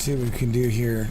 see what we can do here.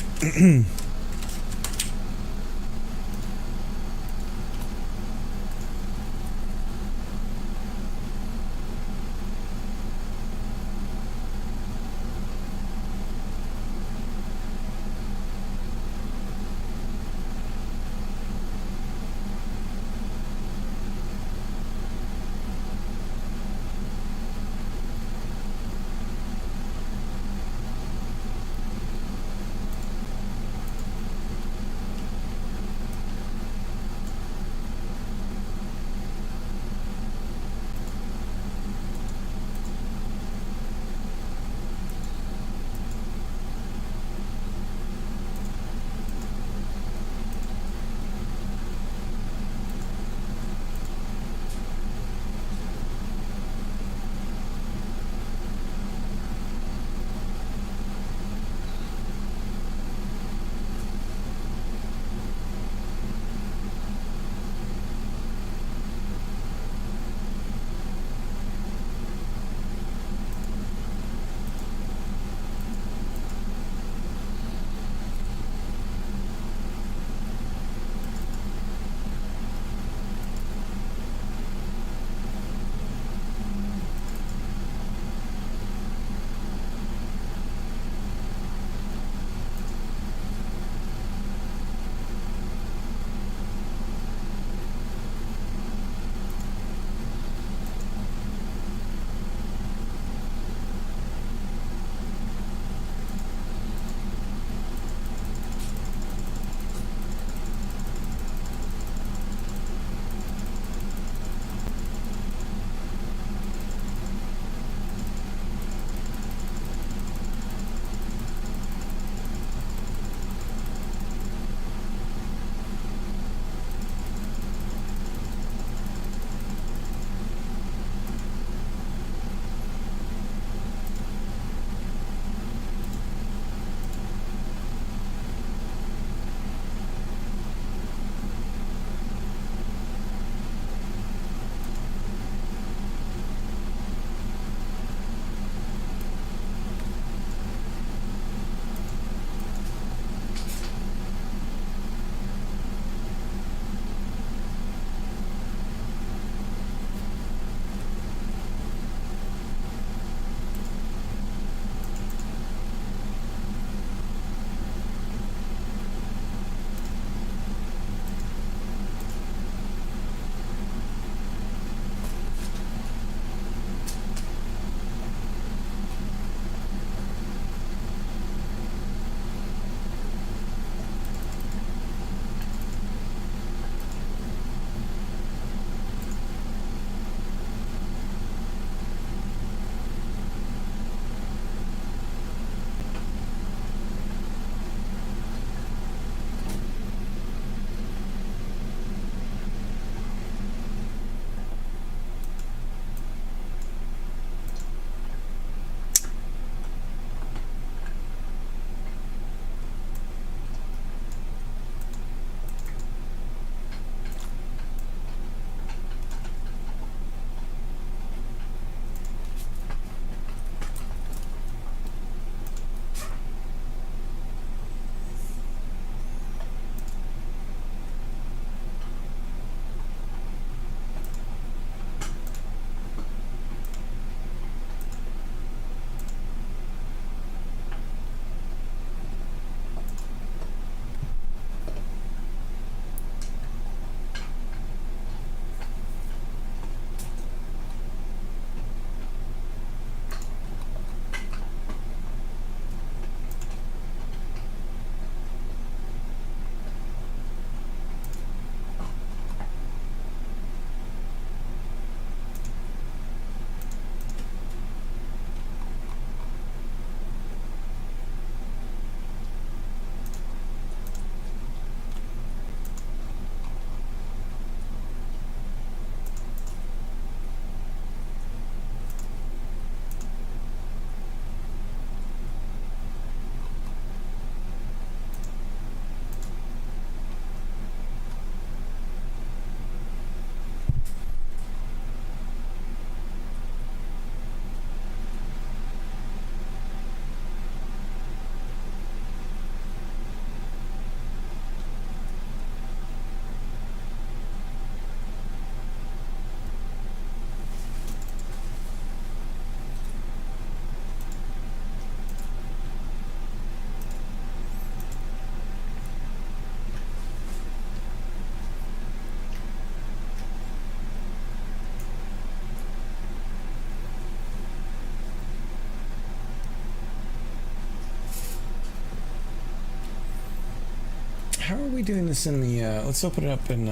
How are we doing this in the, let's open it up in,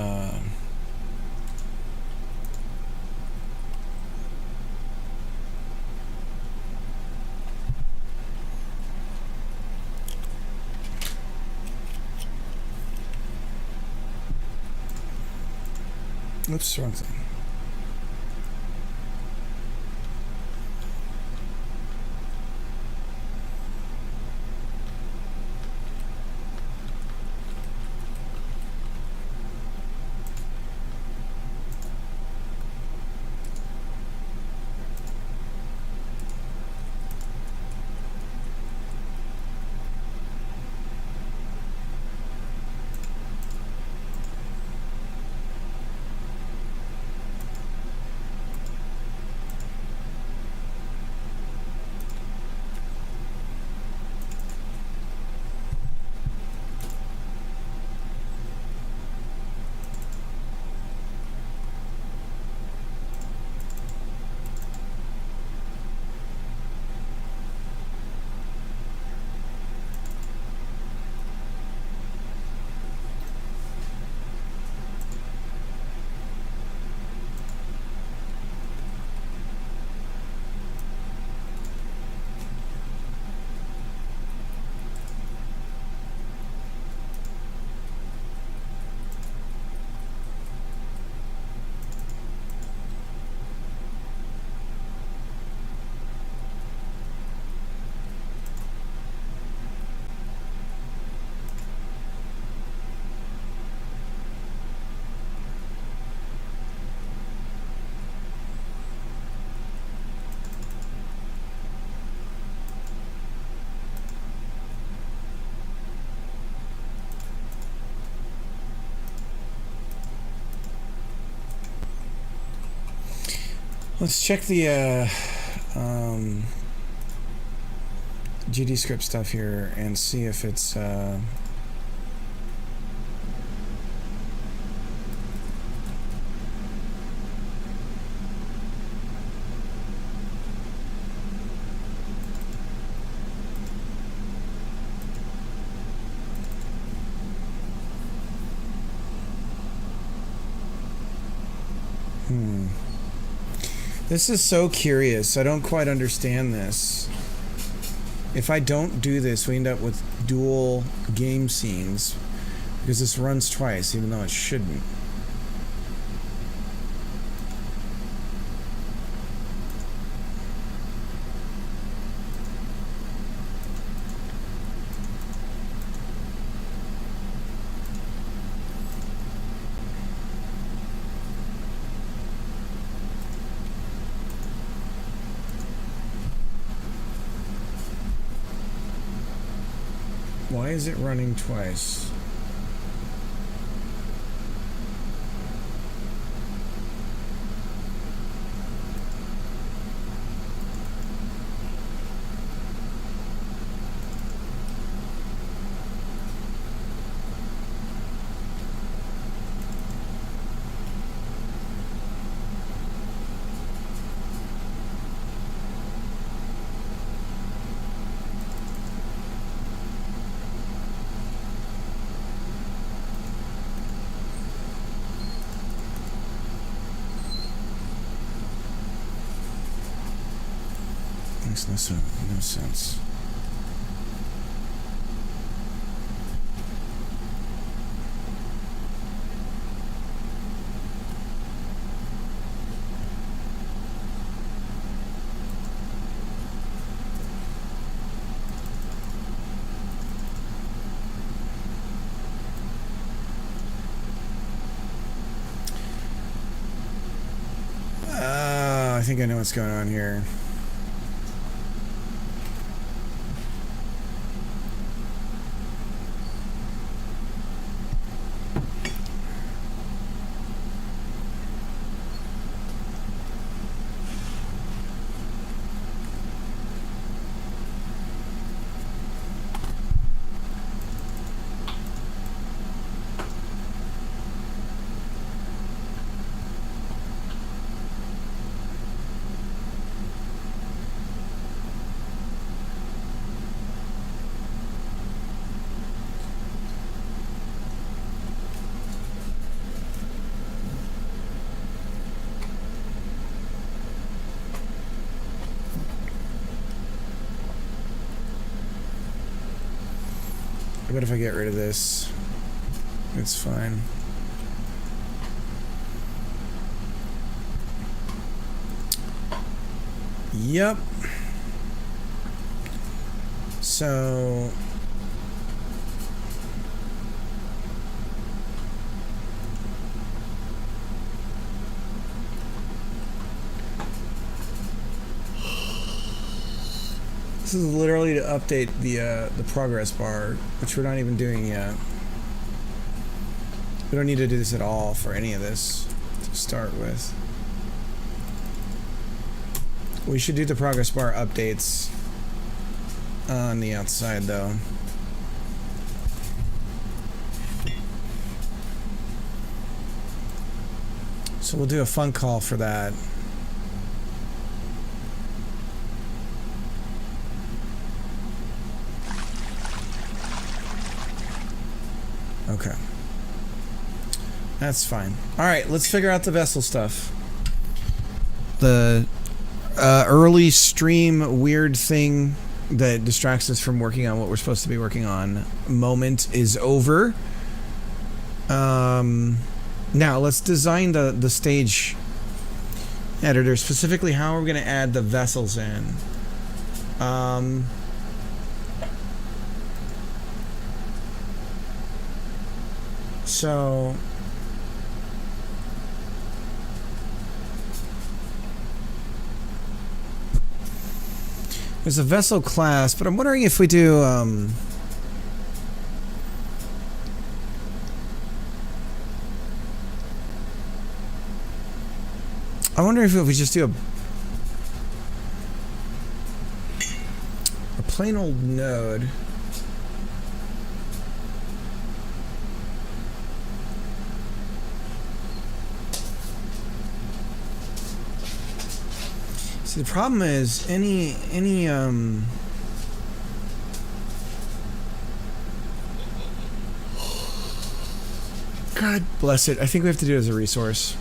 oops, wrong thing. Let's check the GDScript stuff here and see if it's This is so curious. I don't quite understand this. If I don't do this, we end up with dual game scenes because this runs twice, even though it shouldn't. Why is it running twice? Makes no sense. I think I know what's going on here. What if I get rid of this? It's fine. Yep. So this is literally to update the progress bar, which we're not even doing yet. We don't need to do this at all for any of this to start with. We should do the progress bar updates on the outside, though. So we'll do a fun call for that. Okay. That's fine. Alright, let's figure out the vessel stuff. The early stream weird thing that distracts us from working on what we're supposed to be working on moment is over. Now let's design the stage editor. Specifically, how are we going to add the vessels in? So there's a vessel class, but I'm wondering if we do I wonder if we just do a plain old node. See, the problem is any God bless it. I think we have to do it as a resource.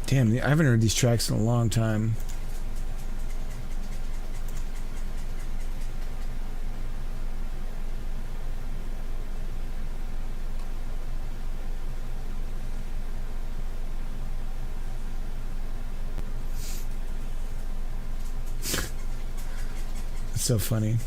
Damn, I haven't heard these tracks in a long time. It's so funny.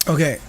Okay.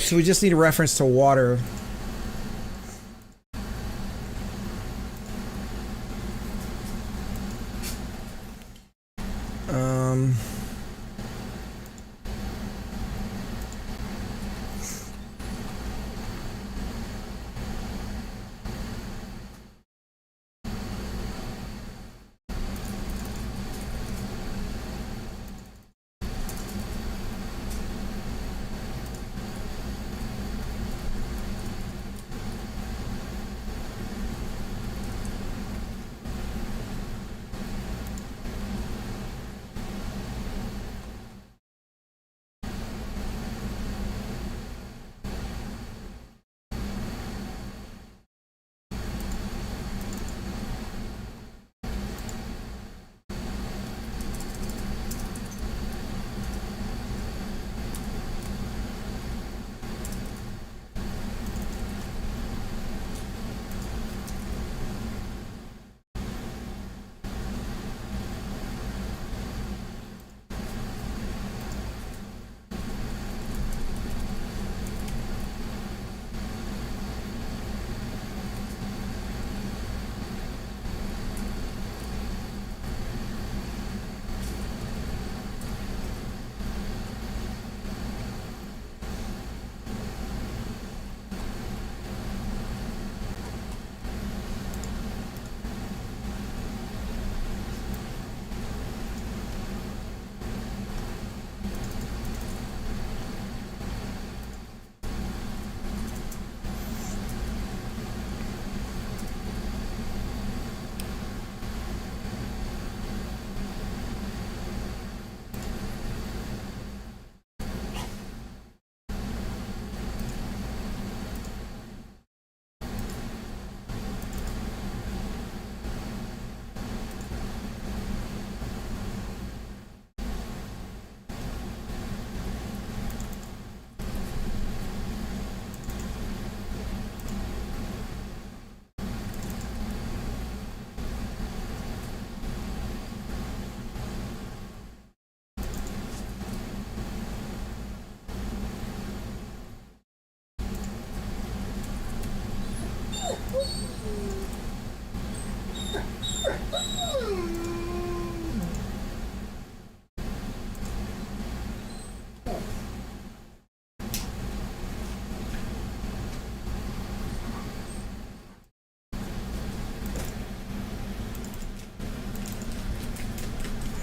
So we just need a reference to water.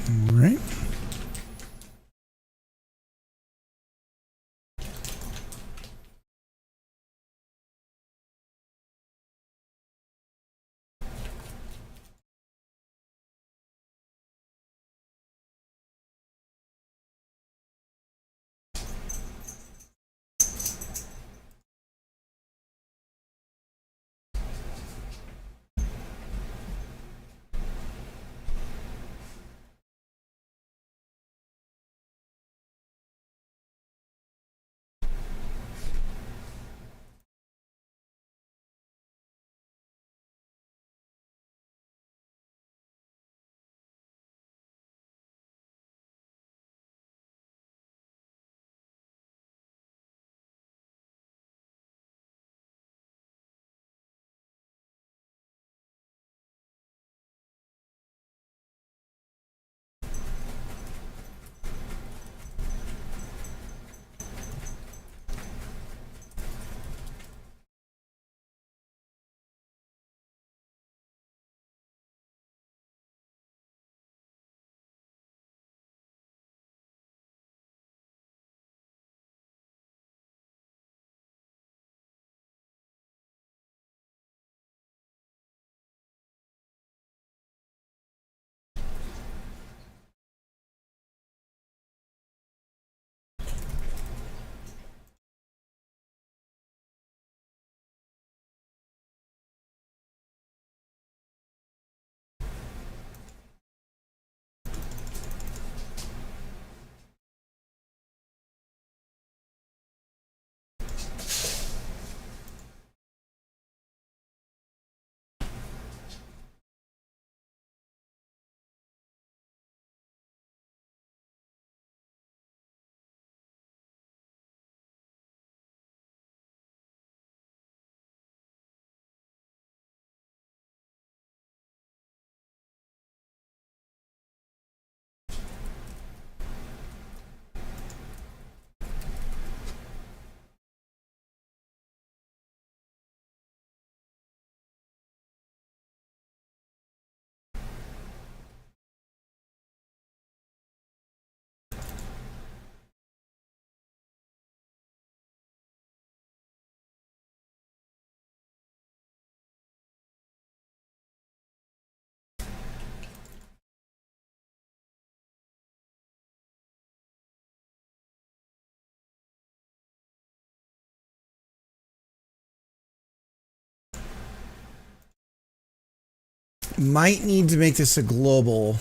All right. Might need to make this a global.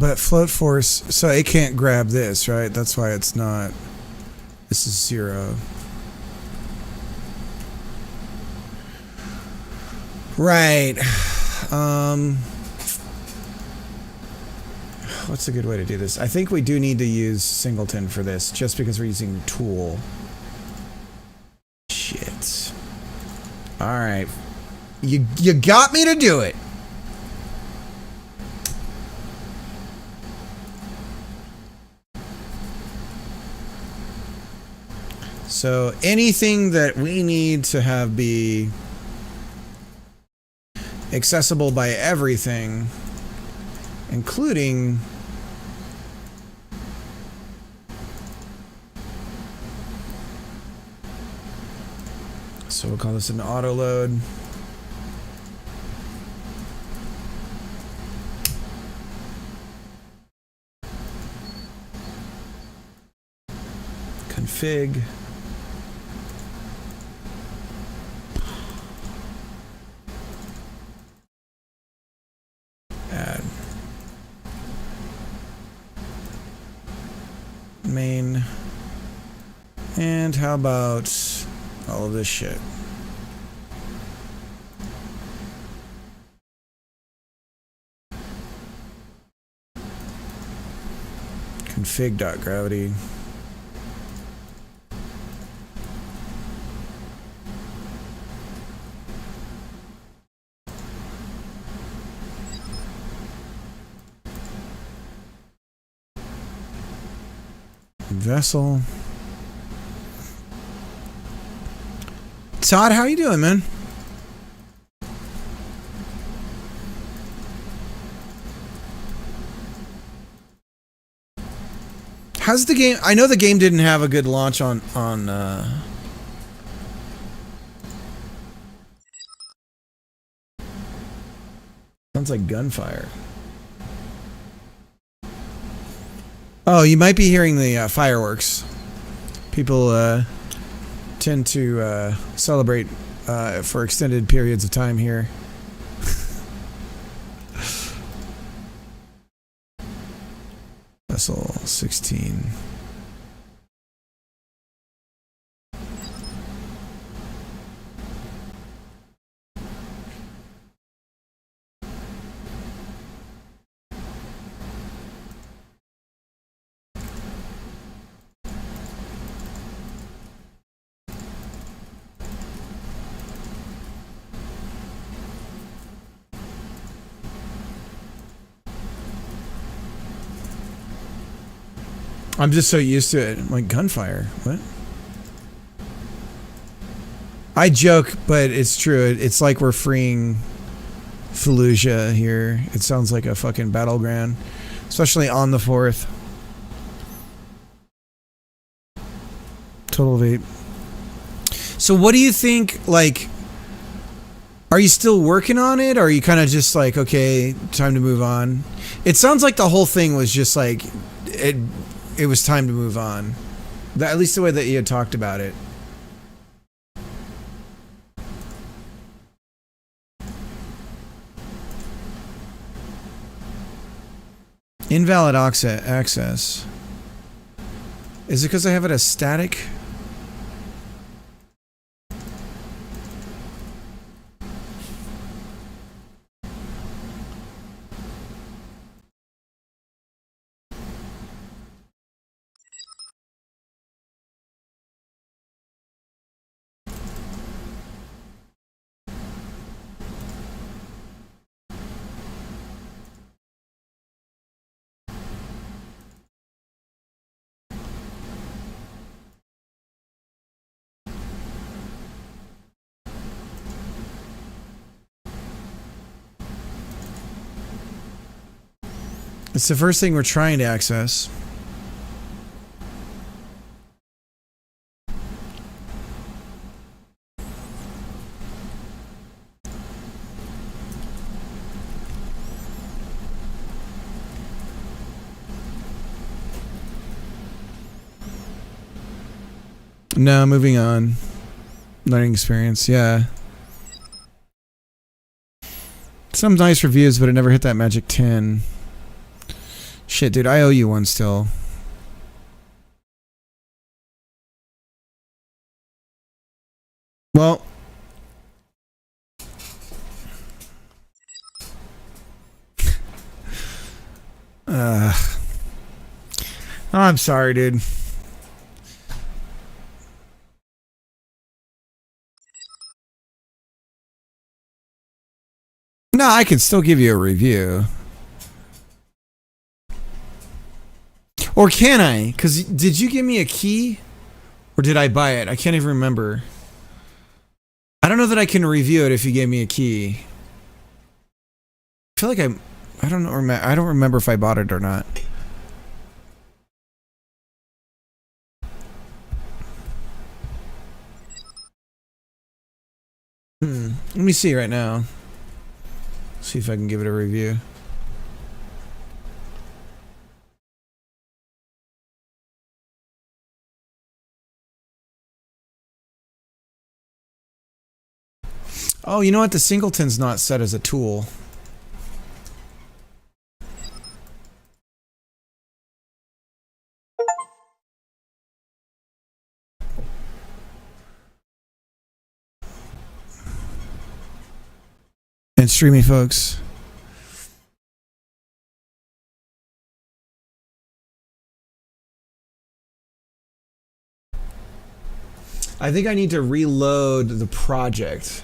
But float force, so it can't grab this, right? That's why it's not. This is 0. Right. What's a good way to do this? I think we do need to use singleton for this, just because we're using tool. Shit. Alright. You got me to do it! So anything that we need to have be accessible by everything, including so we'll call this an auto load. Config. Add. Main. And how about all of this shit? Config.gravity. Vessel. Todd, how you doing, man? How's the game? I know the game didn't have a good launch on sounds like gunfire. Oh, you might be hearing the fireworks. People tend to celebrate for extended periods of time here. Vessel 16. I'm just so used to it. I'm like, gunfire. What? I joke, but it's true. It's like we're freeing Fallujah here. It sounds like a fucking battleground. Especially on the 4th. Total of 8. So what do you think, like, are you still working on it? Or are you kind of just like, okay, time to move on? It sounds like the whole thing was just like, it was time to move on. At least the way that you had talked about it. Invalid access. Is it because I have it as static? It's the first thing we're trying to access. No, moving on. Learning experience, yeah. Some nice reviews, but it never hit that magic 10. Shit, dude, I owe you one still. Well, I'm sorry, dude. No, I can still give you a review. Or can I? Because did you give me a key? Or did I buy it? I can't even remember. I don't know that I can review it if you gave me a key. I feel like I don't know. I don't remember if I bought it or not. Let me see right now. See if I can give it a review. Oh, you know what? The singleton's not set as a tool. And streaming, folks. I think I need to reload the project.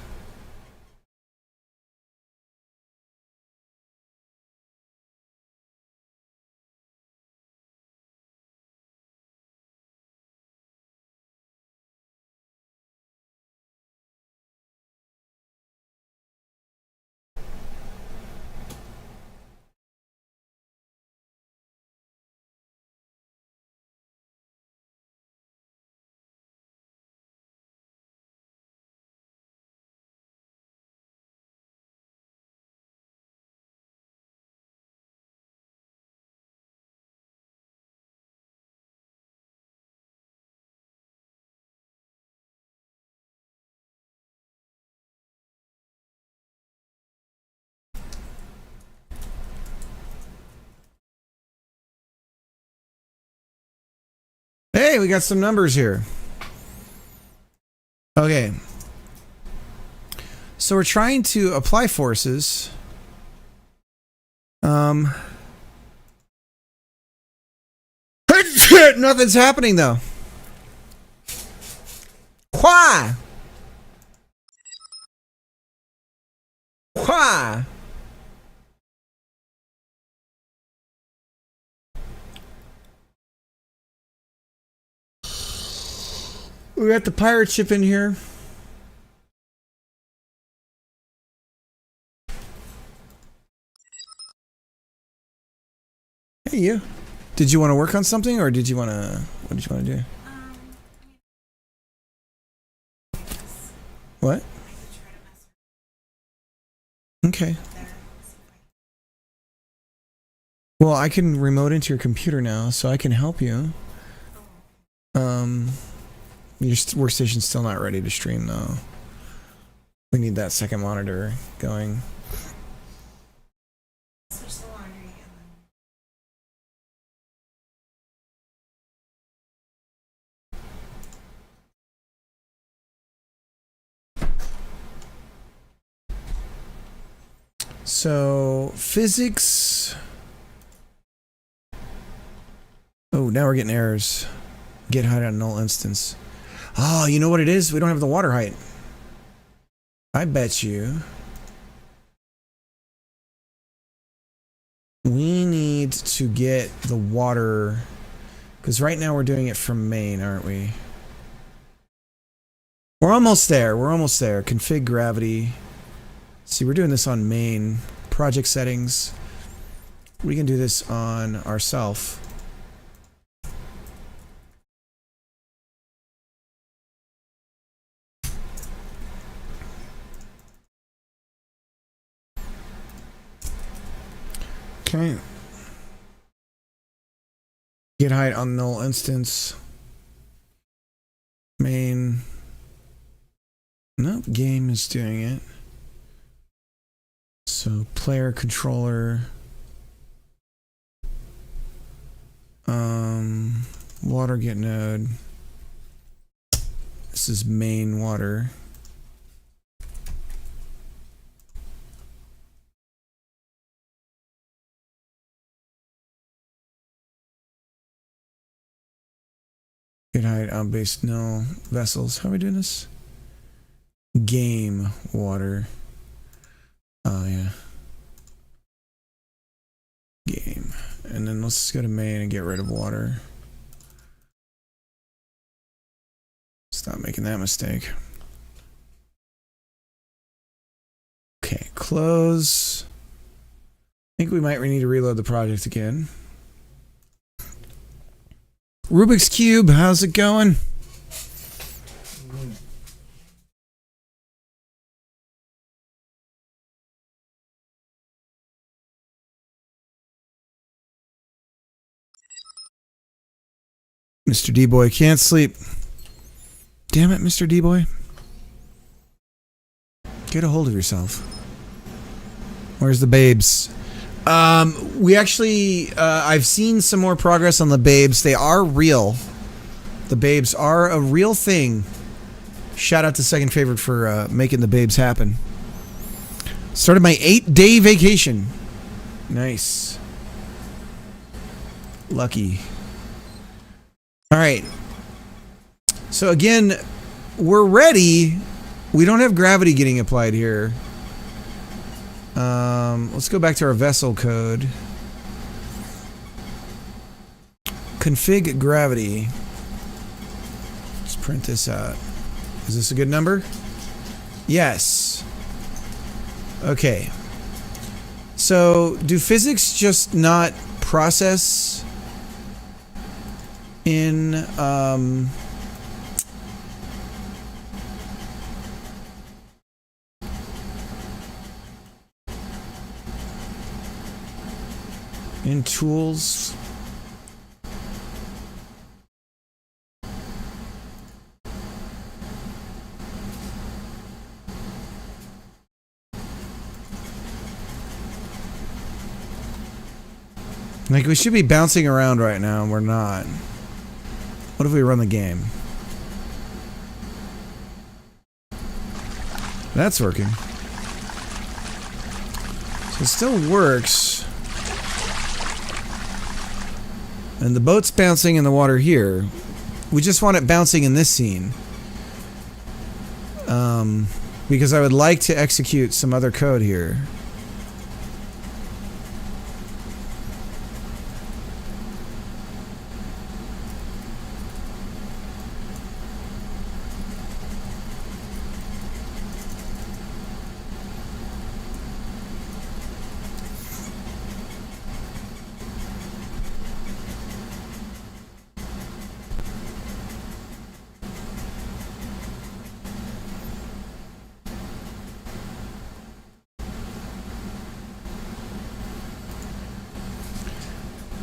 Hey, we got some numbers here. Okay. So we're trying to apply forces. Nothing's happening though. Why? Why? We got the pirate ship in here. Hey, you. Did you want to work on something, or did you want to? What did you want to do? What? Okay. Well, I can remote into your computer now, so I can help you. Your workstation's still not ready to stream, though. We need that second monitor going. Switch the laundry and then... So, physics. Oh, now we're getting errors. Get height on null instance. Oh, you know what it is? We don't have the water height. I bet you. We need to get the water, because right now we're doing it from main, aren't we? We're almost there. We're almost there. Config gravity. See, we're doing this on main. Project settings. We can do this on ourself. Okay. Get height on null instance. Main. Nope, game is doing it. So player controller. Water get node. This is main water. Get height on base, no vessels. How are we doing this? Game water. Oh yeah. Game. And then let's just go to main and get rid of water. Stop making that mistake. Okay, close. I think we might need to reload the project again. Rubik's Cube, how's it going? Mr. D-Boy can't sleep. Damn it, Mr. D-Boy. Get a hold of yourself. Where's the babes? We actually, I've seen some more progress on the babes. They are real. The babes are a real thing. Shout out to Second Favorite for making the babes happen. Started my 8-day vacation. Nice. Lucky. All right. So again, we're ready. We don't have gravity getting applied here. Let's go back to our vessel code. Config gravity. Let's print this out. Is this a good number? Yes. Okay. So, do physics just not process in tools? Like, we should be bouncing around right now, and we're not. What if we run the game? That's working. So it still works. And the boat's bouncing in the water here. We just want it bouncing in this scene. Because I would like to execute some other code here.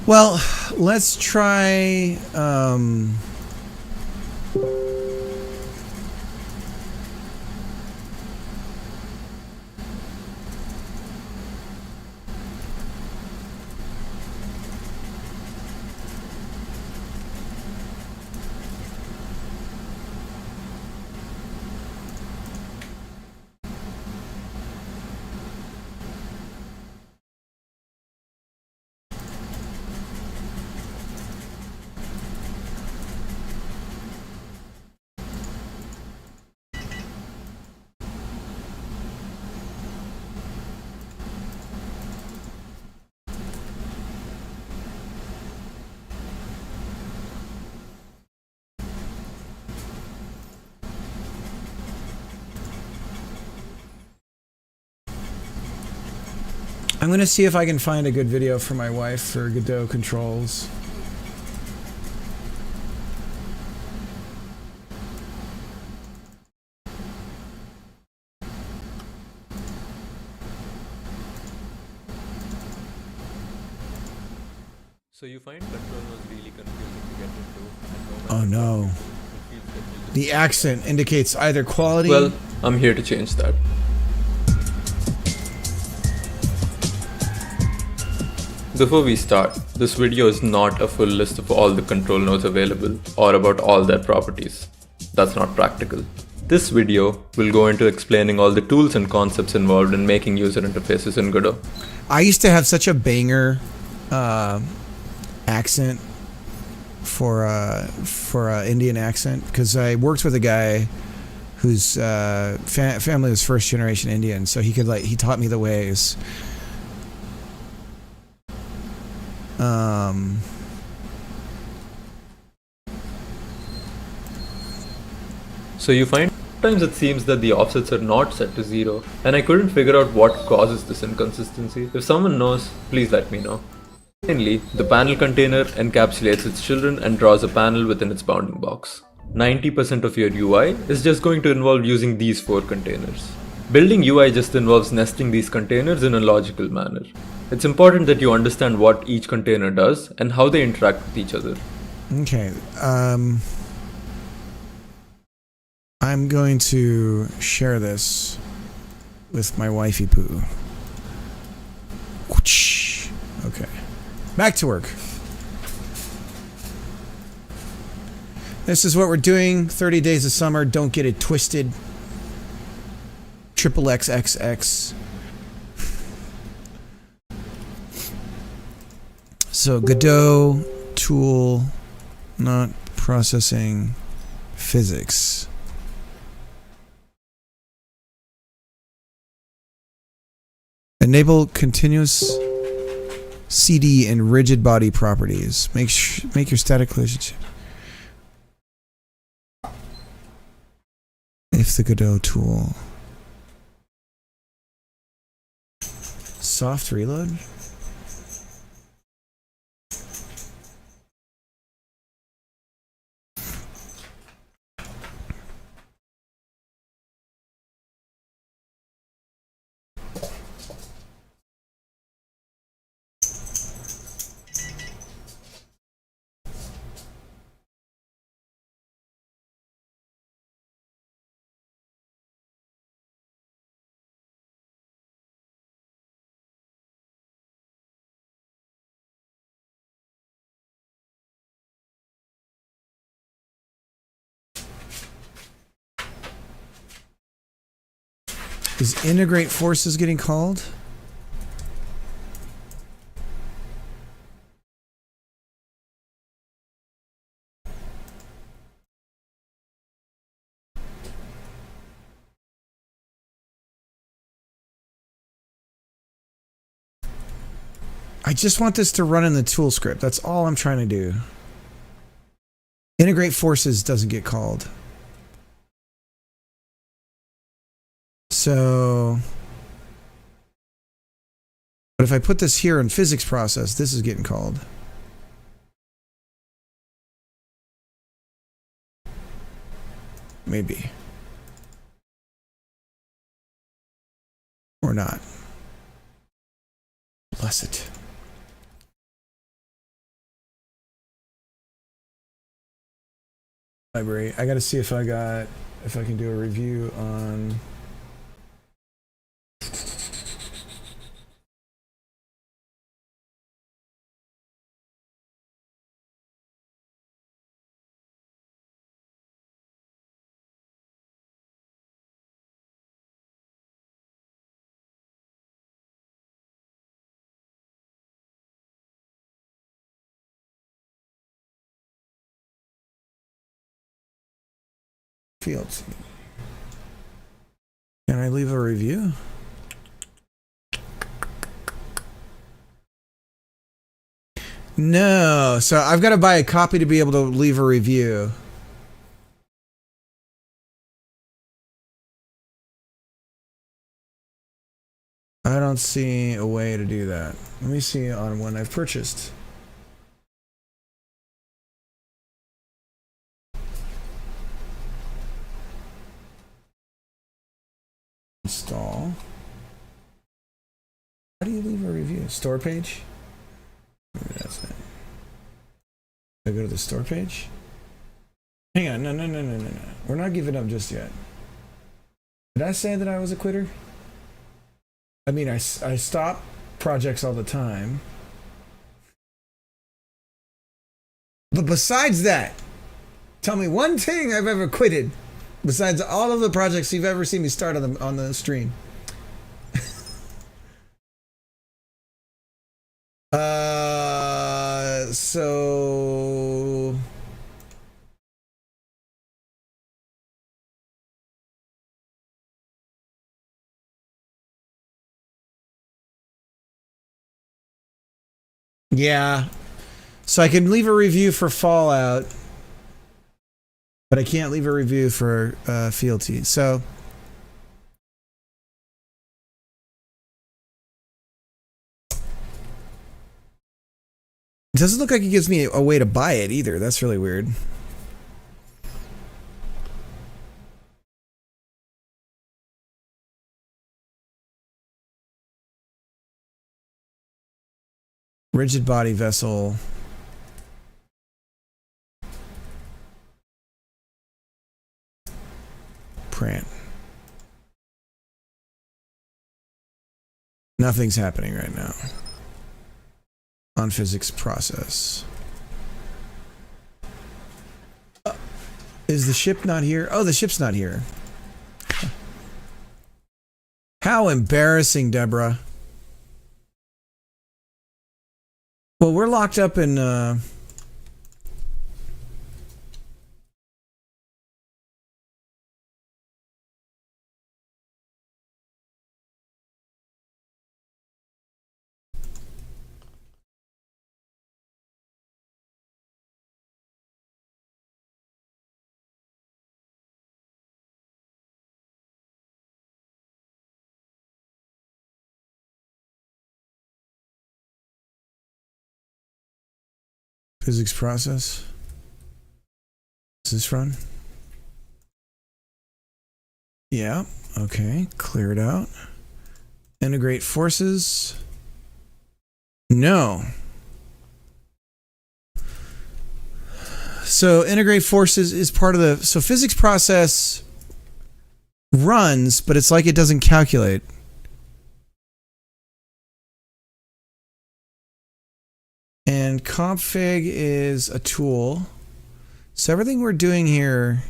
Well, let's try, I'm going to see if I can find a good video for my wife for Godot controls. So you find control was really confusing to get into. Oh no. The accent indicates either quality. Well, I'm here to change that. Before we start, this video is not a full list of all the control nodes available or about all their properties. That's not practical. This video will go into explaining all the tools and concepts involved in making user interfaces in Godot. I used to have such a banger accent for Indian accent because I worked with a guy whose family was first generation Indian, so he taught me the ways. So you find sometimes it seems that the offsets are not set to 0, and I couldn't figure out what causes this inconsistency. If someone knows, please let me know. Mainly, the panel container encapsulates its children and draws a panel within its bounding box. 90% of your UI is just going to involve using these 4 containers. Building UI just involves nesting these containers in a logical manner. It's important that you understand what each container does and how they interact with each other. Okay. I'm going to share this with my wifey poo. Okay. Back to work. This is what we're doing. 30 Days of Summer. Don't get it twisted. Triple XXX. So Godot tool, not processing physics. Enable continuous CD and rigid body properties. Make your static relationship. If the Godot tool. Soft reload? Is integrate forces getting called? I just want this to run in the tool script. That's all I'm trying to do. Integrate forces doesn't get called. So, but if I put this here in physics process, this is getting called. Maybe. Or not. Bless it. Library. I gotta see if I can do a review on fields. Can I leave a review? No, so I've got to buy a copy to be able to leave a review. I don't see a way to do that. Let me see on one I've purchased. Install. How do you leave a review? Store page? Maybe that's it. I go to the store page? Hang on, no. We're not giving up just yet. Did I say that I was a quitter? I mean, I stop projects all the time. But besides that, tell me one thing I've ever quitted besides all of the projects you've ever seen me start on the stream. So yeah. So I can leave a review for Fallout, but I can't leave a review for Fealty. So it doesn't look like it gives me a way to buy it either. That's really weird. Rigid body vessel. Print. Nothing's happening right now. On physics process. Is the ship not here? Oh, the ship's not here. How embarrassing, Deborah. Well, we're locked up in physics process. Does this run? Yeah. Okay. Clear it out. Integrate forces. No. So integrate forces is part of the... So physics process runs, but it's like it doesn't calculate. And config is a tool. So everything we're doing here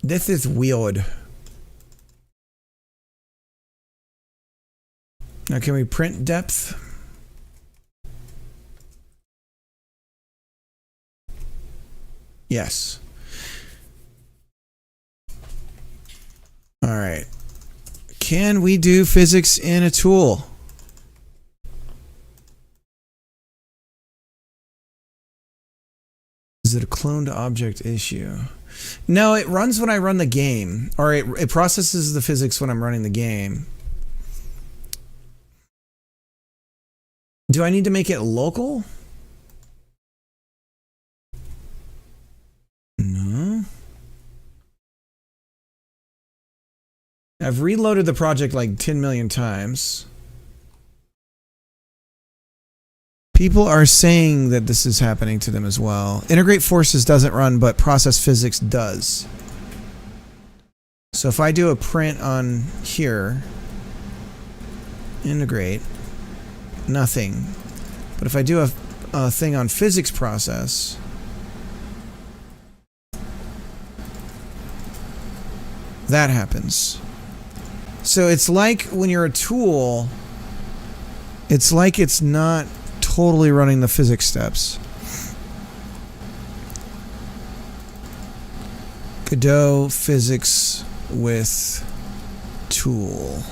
this is weird. Now can we print depth? Yes. All right. Can we do physics in a tool? Is it a cloned object issue? No, it runs when I run the game, or it processes the physics when I'm running the game. Do I need to make it local? No. I've reloaded the project like 10 million times. People are saying that this is happening to them as well. Integrate forces doesn't run, but process physics does. So if I do a print on here, integrate, nothing. But if I do a thing on physics process, that happens. So it's like when you're a tool, it's like it's not totally running the physics steps. Godot physics with tool.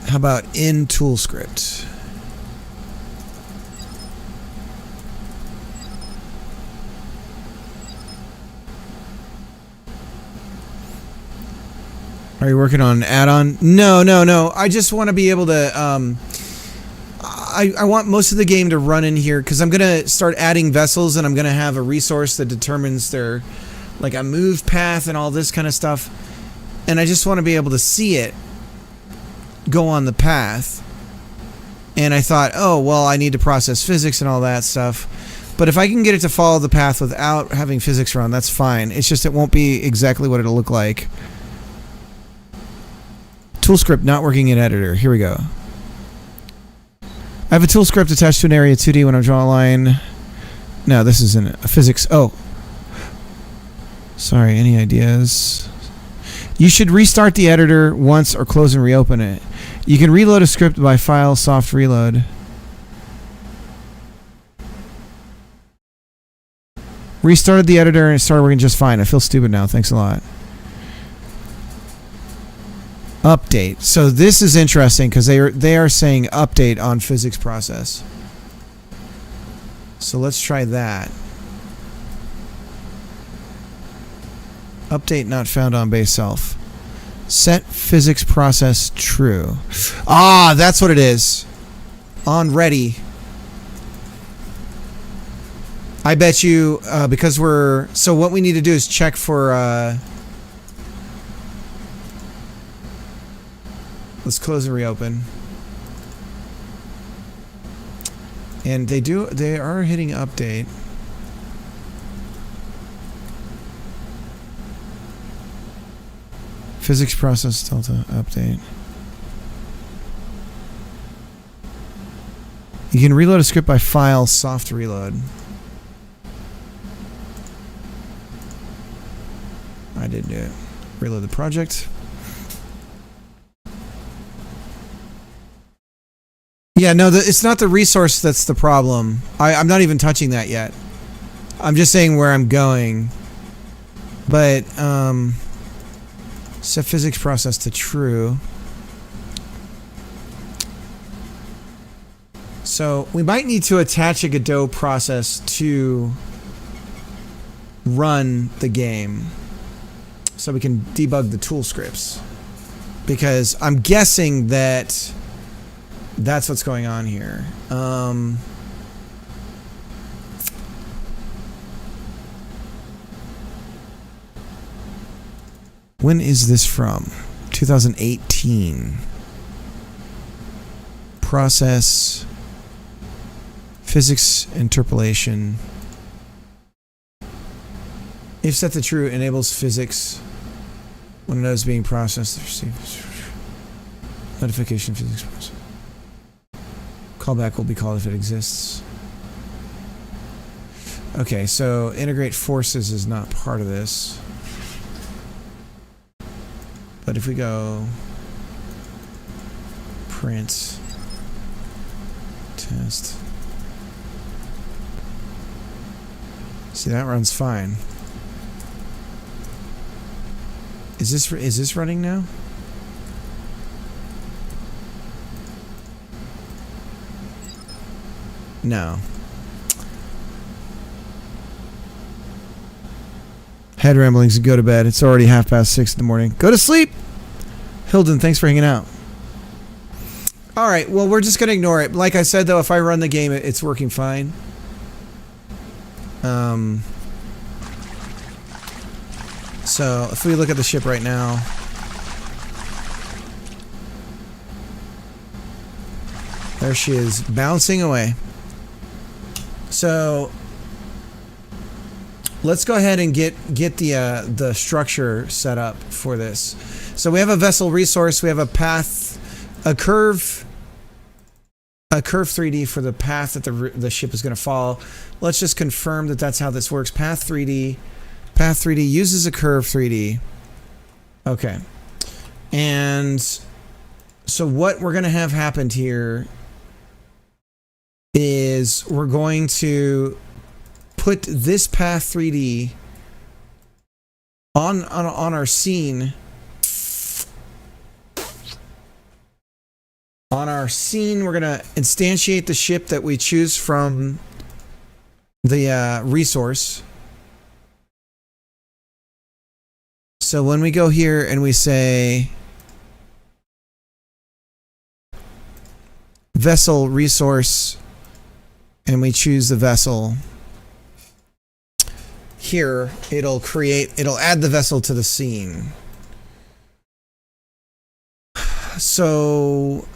How about in tool script? Are you working on an add-on? No. I just want to be able to... I want most of the game to run in here because I'm going to start adding vessels and I'm going to have a resource that determines their... like a move path and all this kind of stuff. And I just want to be able to see it go on the path. And I thought, oh, well, I need to process physics and all that stuff. But if I can get it to follow the path without having physics run, that's fine. It's just it won't be exactly what it'll look like. Tool script not working in editor. Here we go. I have a tool script attached to an area 2D when I draw a line. No, this isn't a physics. Oh. Sorry, any ideas? You should restart the editor once or close and reopen it. You can reload a script by file soft reload. Restarted the editor and it started working just fine. I feel stupid now. Thanks a lot. Update. So this is interesting because they are saying update on physics process. So let's try that. Update not found on base self. Set physics process true. Ah, that's what it is. On ready. I bet you, because we're... So what we need to do is check for... let's close and reopen. And they are hitting update. Physics process delta update. You can reload a script by file soft reload. I did do it. Reload the project. Yeah, no, it's not the resource that's the problem. I'm not even touching that yet. I'm just saying where I'm going. But, set physics process to true. So, we might need to attach a Godot process to run the game. So we can debug the tool scripts. Because I'm guessing that that's what's going on here. When is this from? 2018. Process. Physics interpolation. If set to true, enables physics when a node is being processed. Notification physics process. Callback will be called if it exists. Okay, so integrate forces is not part of this. But if we go print test. See, that runs fine. Is this running now? No. Head ramblings and go to bed. It's already 6:30 in the morning. Go to sleep! Hilden, thanks for hanging out. Alright, well, we're just going to ignore it. Like I said, though, if I run the game, it's working fine. So, if we look at the ship right now... There she is, bouncing away. So... Let's go ahead and get the structure set up for this. So we have a vessel resource, we have a path, a curve 3D for the path that the ship is going to follow. Let's just confirm that that's how this works. Path 3D uses a curve 3D. Okay. And so what we're going to have happened here is we're going to put this path 3D on our scene. On our scene, we're going to instantiate the ship that we choose from the resource. So when we go here and we say vessel resource and we choose the vessel, here it'll add the vessel to the scene. So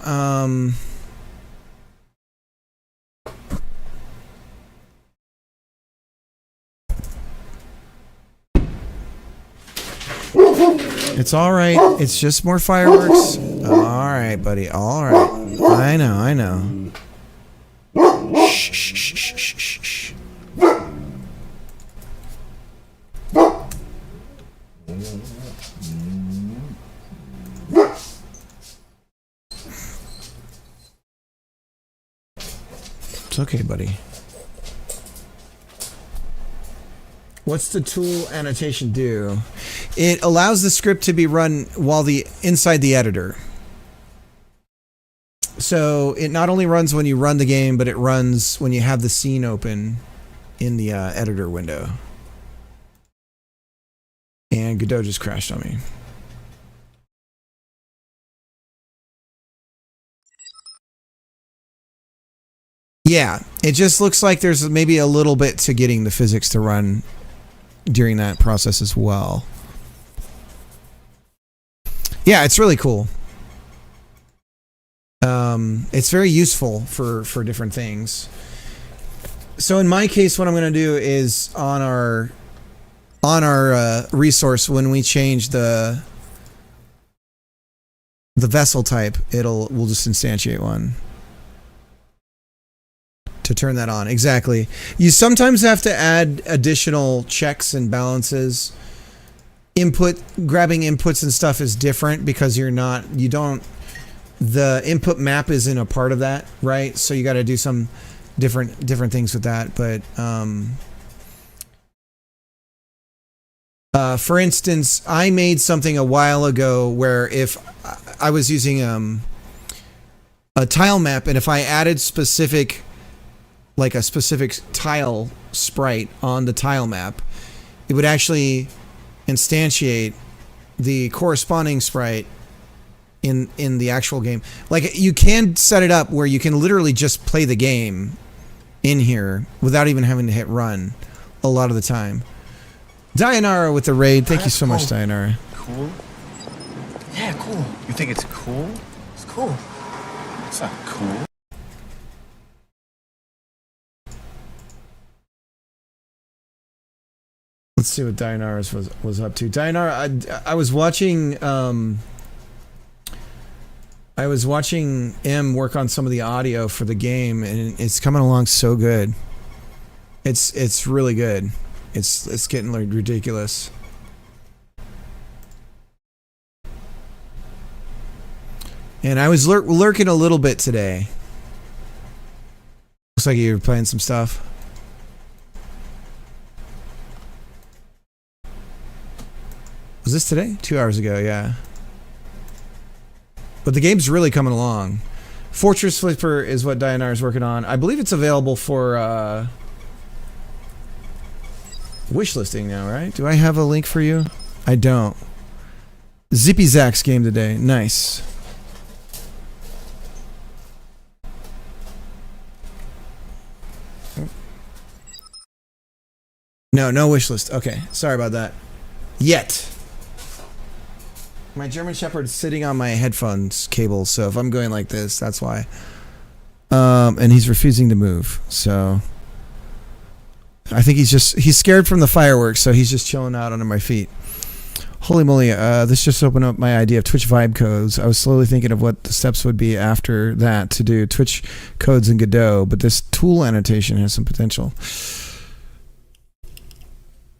It's all right. It's just more fireworks. All right, buddy. All right. I know. I know. Shh, shh, shh, shh, shh, shh. It's okay, buddy. What's the tool annotation do? It allows the script to be run while inside the editor. So it not only runs when you run the game, but it runs when you have the scene open in the editor window. And Godot just crashed on me. Yeah, it just looks like there's maybe a little bit to getting the physics to run during that process as well. Yeah, it's really cool. It's very useful for different things. So in my case, what I'm going to do is on our resource, when we change the vessel type, we'll just instantiate one to turn that on. Exactly. You sometimes have to add additional checks and balances. Grabbing inputs and stuff is different because the input map isn't a part of that, right? So you got to do some different things with that. But for instance, I made something a while ago where if I was using a tile map, and if I added a specific tile sprite on the tile map, it would actually instantiate the corresponding sprite in the actual game. Like, you can set it up where you can literally just play the game in here without even having to hit run a lot of the time. Dayanara with the raid. Thank you so much, Dayanara. Cool? Yeah, cool. You think it's cool? It's cool. It's not cool. Let's see what Dayanara was up to. Dayanara, I was watching M work on some of the audio for the game, and it's coming along so good. It's really good. It's getting like ridiculous. And I was lurking a little bit today. Looks like you were playing some stuff. Was this today? 2 hours ago, yeah. But the game's really coming along. Fortress Flipper is what Dayanara is working on. I believe it's available for wishlisting now, right? Do I have a link for you? I don't. Zippy Zack's game today. Nice. No wishlist. Okay, sorry about that. Yet. My German Shepherd's sitting on my headphones cable, so if I'm going like this, that's why. And he's refusing to move, so I think he's scared from the fireworks, so he's just chilling out under my feet. Holy moly, this just opened up my idea of Twitch vibe codes. I was slowly thinking of what the steps would be after that to do Twitch codes in Godot, but this tool annotation has some potential.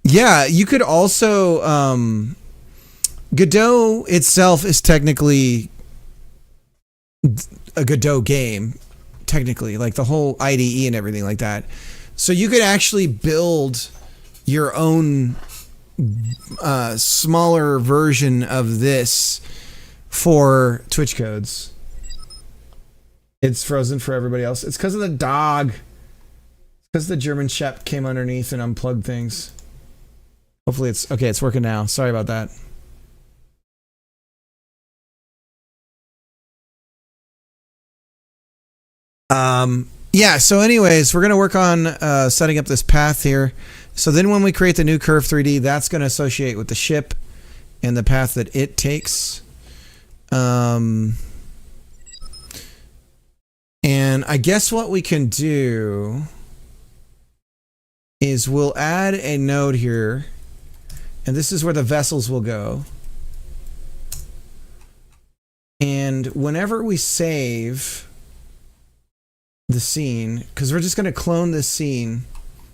Yeah, you could also... Godot itself is technically a Godot game, technically, like the whole IDE and everything like that. So you could actually build your own smaller version of this for Twitch codes. It's frozen for everybody else. It's because of the dog. It's because the German Shep came underneath and unplugged things. Hopefully it's okay. It's working now. Sorry about that. Yeah, so anyways, we're going to work on setting up this path here. So then when we create the new curve 3D, that's going to associate with the ship and the path that it takes. And I guess what we can do is we'll add a node here, and this is where the vessels will go. And whenever we save the scene, because we're just going to clone this scene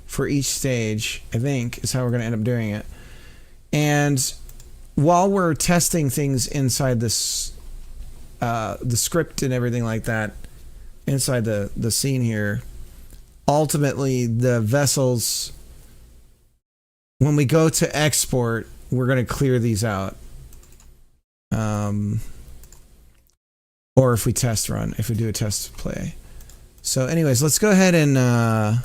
for each stage, I think, is how we're going to end up doing it. And while we're testing things inside this, the script and everything like that, inside the scene here, ultimately the vessels, when we go to export, we're going to clear these out. Or if we test run, if we do a test play. So anyways, let's go ahead and,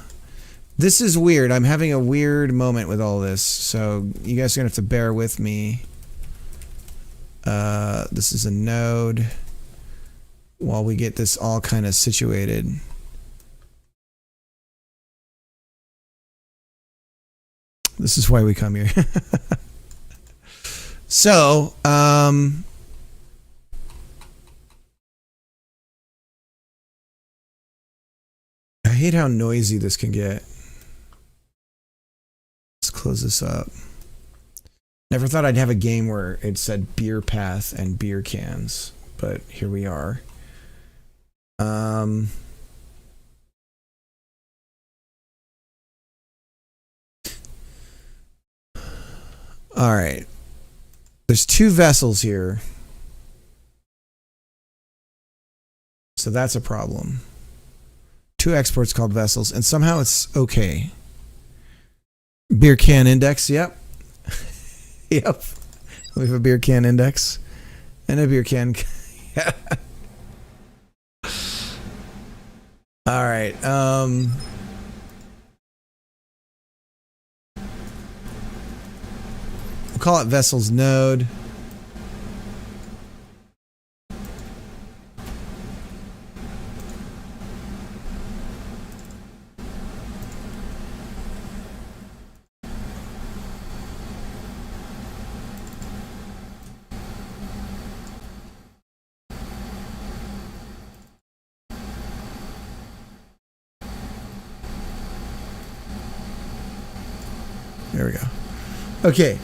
this is weird. I'm having a weird moment with all this. So you guys are going to have to bear with me. This is a node while we get this all kind of situated. This is why we come here. So, I hate how noisy this can get. Let's close this up. Never thought I'd have a game where it said beer path and beer cans, but here we are. All right. There's two vessels here. So that's a problem. Two exports called vessels, and somehow it's okay. Beer can index, yep. Yep. We have a beer can index. And a beer can. All right. We'll call it vessels node. There we go. Okay.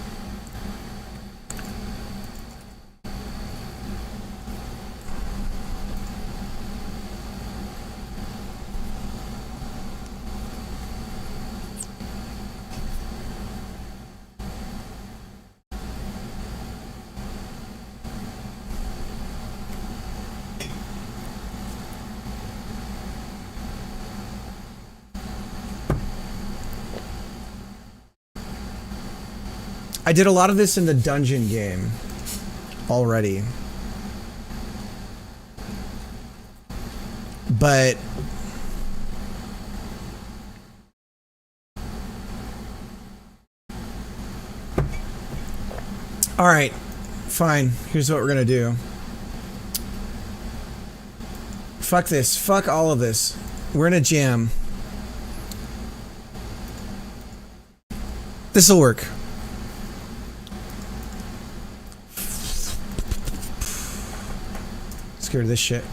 I did a lot of this in the dungeon game already. But all right, fine. Here's what we're gonna do. Fuck this. Fuck all of this. We're in a jam. This'll work. Scared of this shit.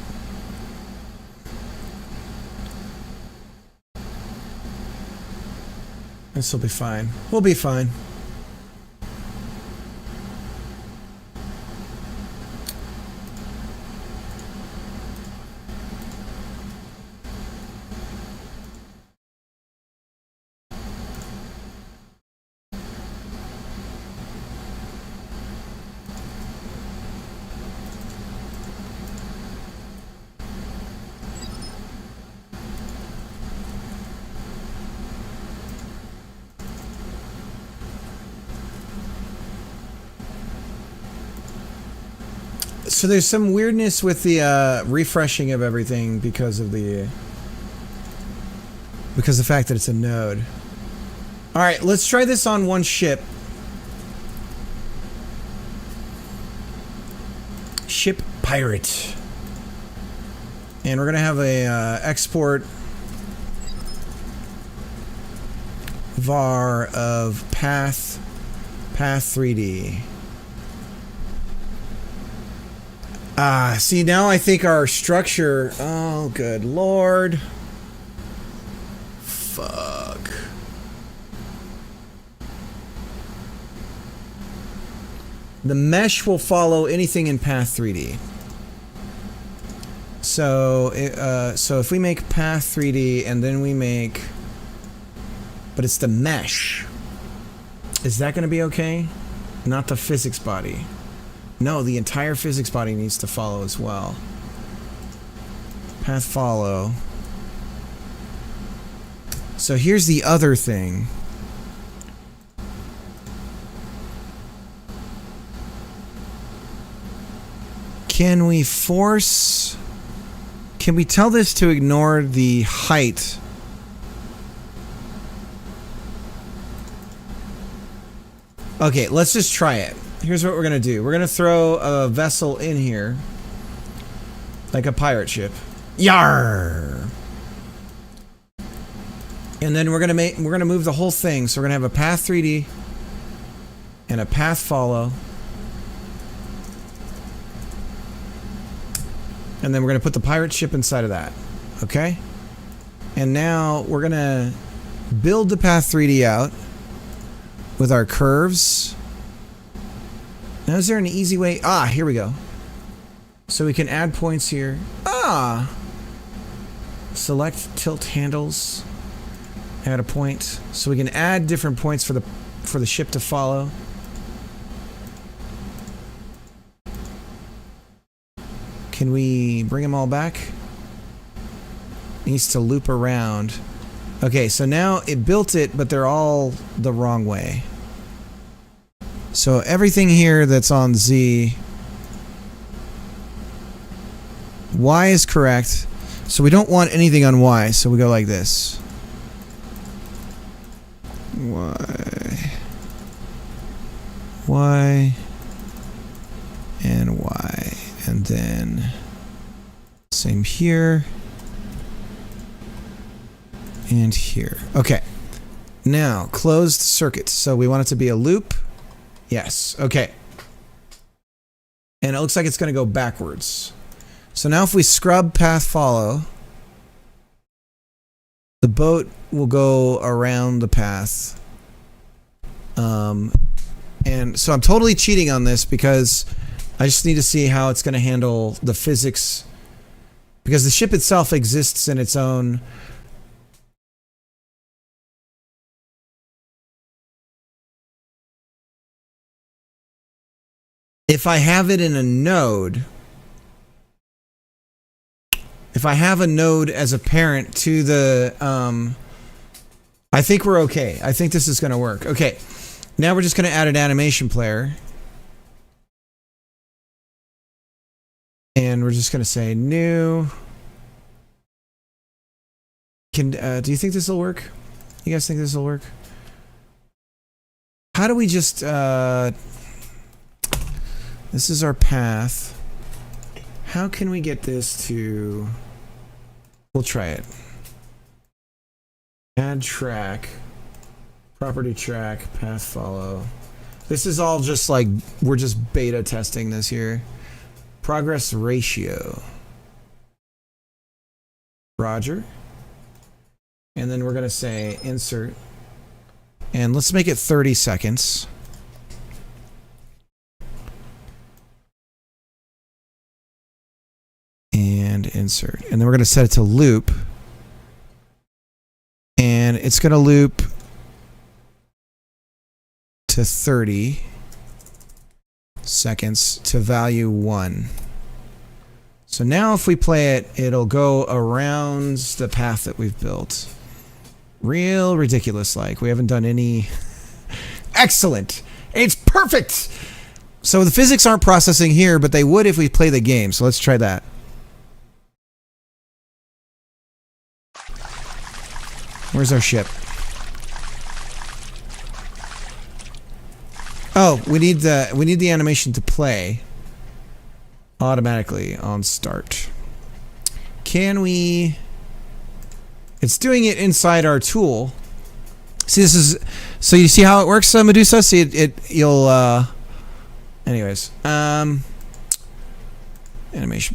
This'll be fine. We'll be fine. So there's some weirdness with the refreshing of everything because of the fact that it's a node. All right, let's try this on one ship. Ship Pirate. And we're gonna have a export var of path 3D. See, now I think our structure... Oh, good lord. Fuck. The mesh will follow anything in path 3D. So, so if we make path 3D and then we make, but it's the mesh. Is that going to be okay? Not the physics body. No, the entire physics body needs to follow as well. Path follow. So here's the other thing. Can we force... Can we tell this to ignore the height? Okay, let's just try it. Here's what we're gonna do. We're gonna throw a vessel in here. Like a pirate ship. Yar! And then we're gonna move the whole thing. So we're gonna have a path 3D and a path follow. And then we're gonna put the pirate ship inside of that. Okay? And now we're gonna build the path 3D out with our curves. Now is there an easy way? Ah, here we go. So we can add points here. Ah! Select tilt handles. Add a point. So we can add different points for the ship to follow. Can we bring them all back? Needs to loop around. Okay, so now it built it, but they're all the wrong way. So everything here that's on Z, Y is correct. So we don't want anything on Y, so we go like this. Y, and Y, and then same here, and here. Okay, now closed circuit. So we want it to be a loop. Yes, okay. And it looks like it's going to go backwards. So now if we scrub path follow, the boat will go around the path. And so I'm totally cheating on this because I just need to see how it's going to handle the physics. Because the ship itself exists in its own... If I have it in a node... If I have a node as a parent to the... I think we're okay. I think this is going to work. Okay. Now we're just going to add an animation player. And we're just going to say new. Do you think this will work? You guys think this will work? How do we just... this is our path. How can we get this to... We'll try it. Add track. Property track. Path follow. This is all just like... We're just beta testing this here. Progress ratio. Roger. And then we're going to say insert. And let's make it 30 seconds. And insert. And then we're going to set it to loop. And it's going to loop to 30 seconds to value 1. So now if we play it, it'll go around the path that we've built. Real ridiculous like. We haven't done any... Excellent! It's perfect! So the physics aren't processing here, but they would if we play the game. So let's try that. Where's our ship? Oh, we need the animation to play automatically on start. Can we... It's doing it inside our tool. See, this is... So you see how it works, Medusa? See, you'll... Anyways. Animation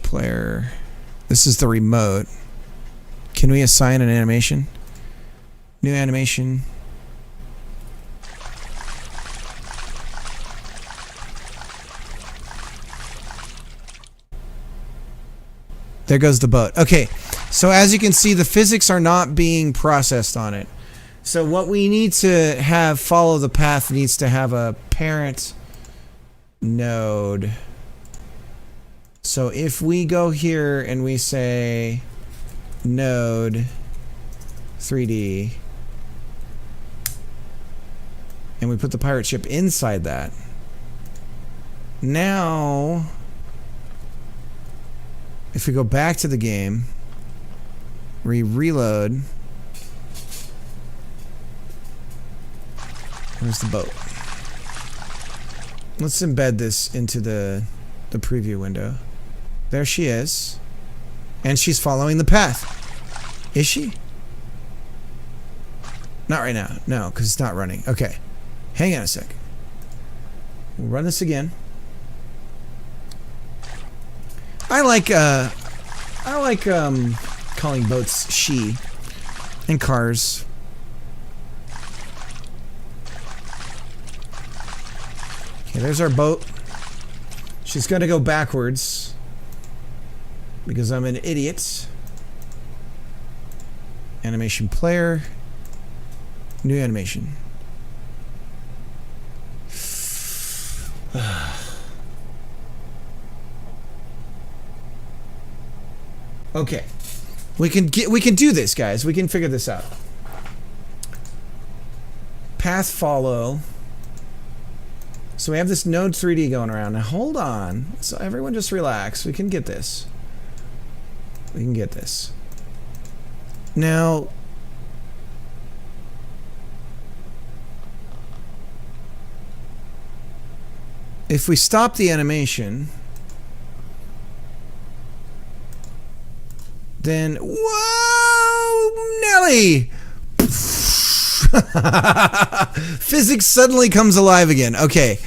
player. This is the remote. Can we assign an animation? New animation. There goes the boat. Okay, so as you can see, the physics are not being processed on it. So what we need to have follow the path needs to have a parent node. So if we go here and we say node 3D and we put the pirate ship inside that, now if we go back to the game, we reload, there's the boat. Let's embed this into the preview window. There she is. And she's following the path. Is she? Not right now. No, because it's not running. Okay. Hang on a sec. We'll run this again. I like calling boats she and cars. Okay, there's our boat. She's gonna go backwards because I'm an idiot. Animation player. New animation. Okay. We can do this, guys. We can figure this out. Path follow. So we have this node 3D going around. Now hold on. So everyone just relax. We can get this. We can get this. Now if we stop the animation, then whoa, Nelly! Physics suddenly comes alive again. Okay.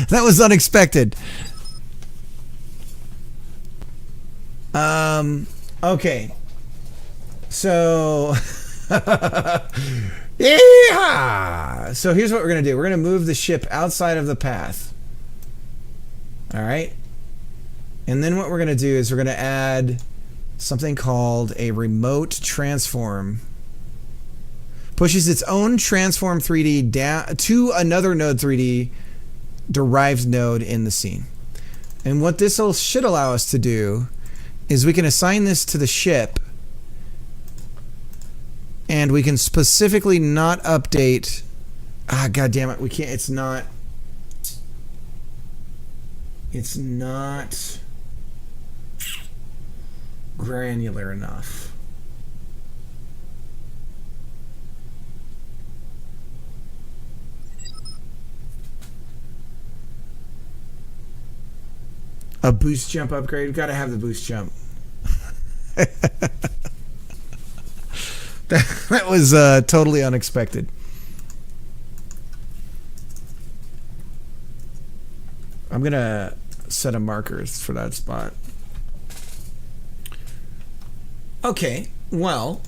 That was unexpected. Okay. So yeah. So here's what we're gonna do. We're gonna move the ship outside of the path. Alright. And then what we're gonna do is we're gonna add something called a remote transform. Pushes its own transform 3D down to another node 3D derived node in the scene. And what this should allow us to do is we can assign this to the ship, and we can specifically not update. God damn it, we can't. It's not granular enough. A boost jump upgrade. We've got to have the boost jump. That was totally unexpected. I'm gonna set a marker for that spot. Okay, well,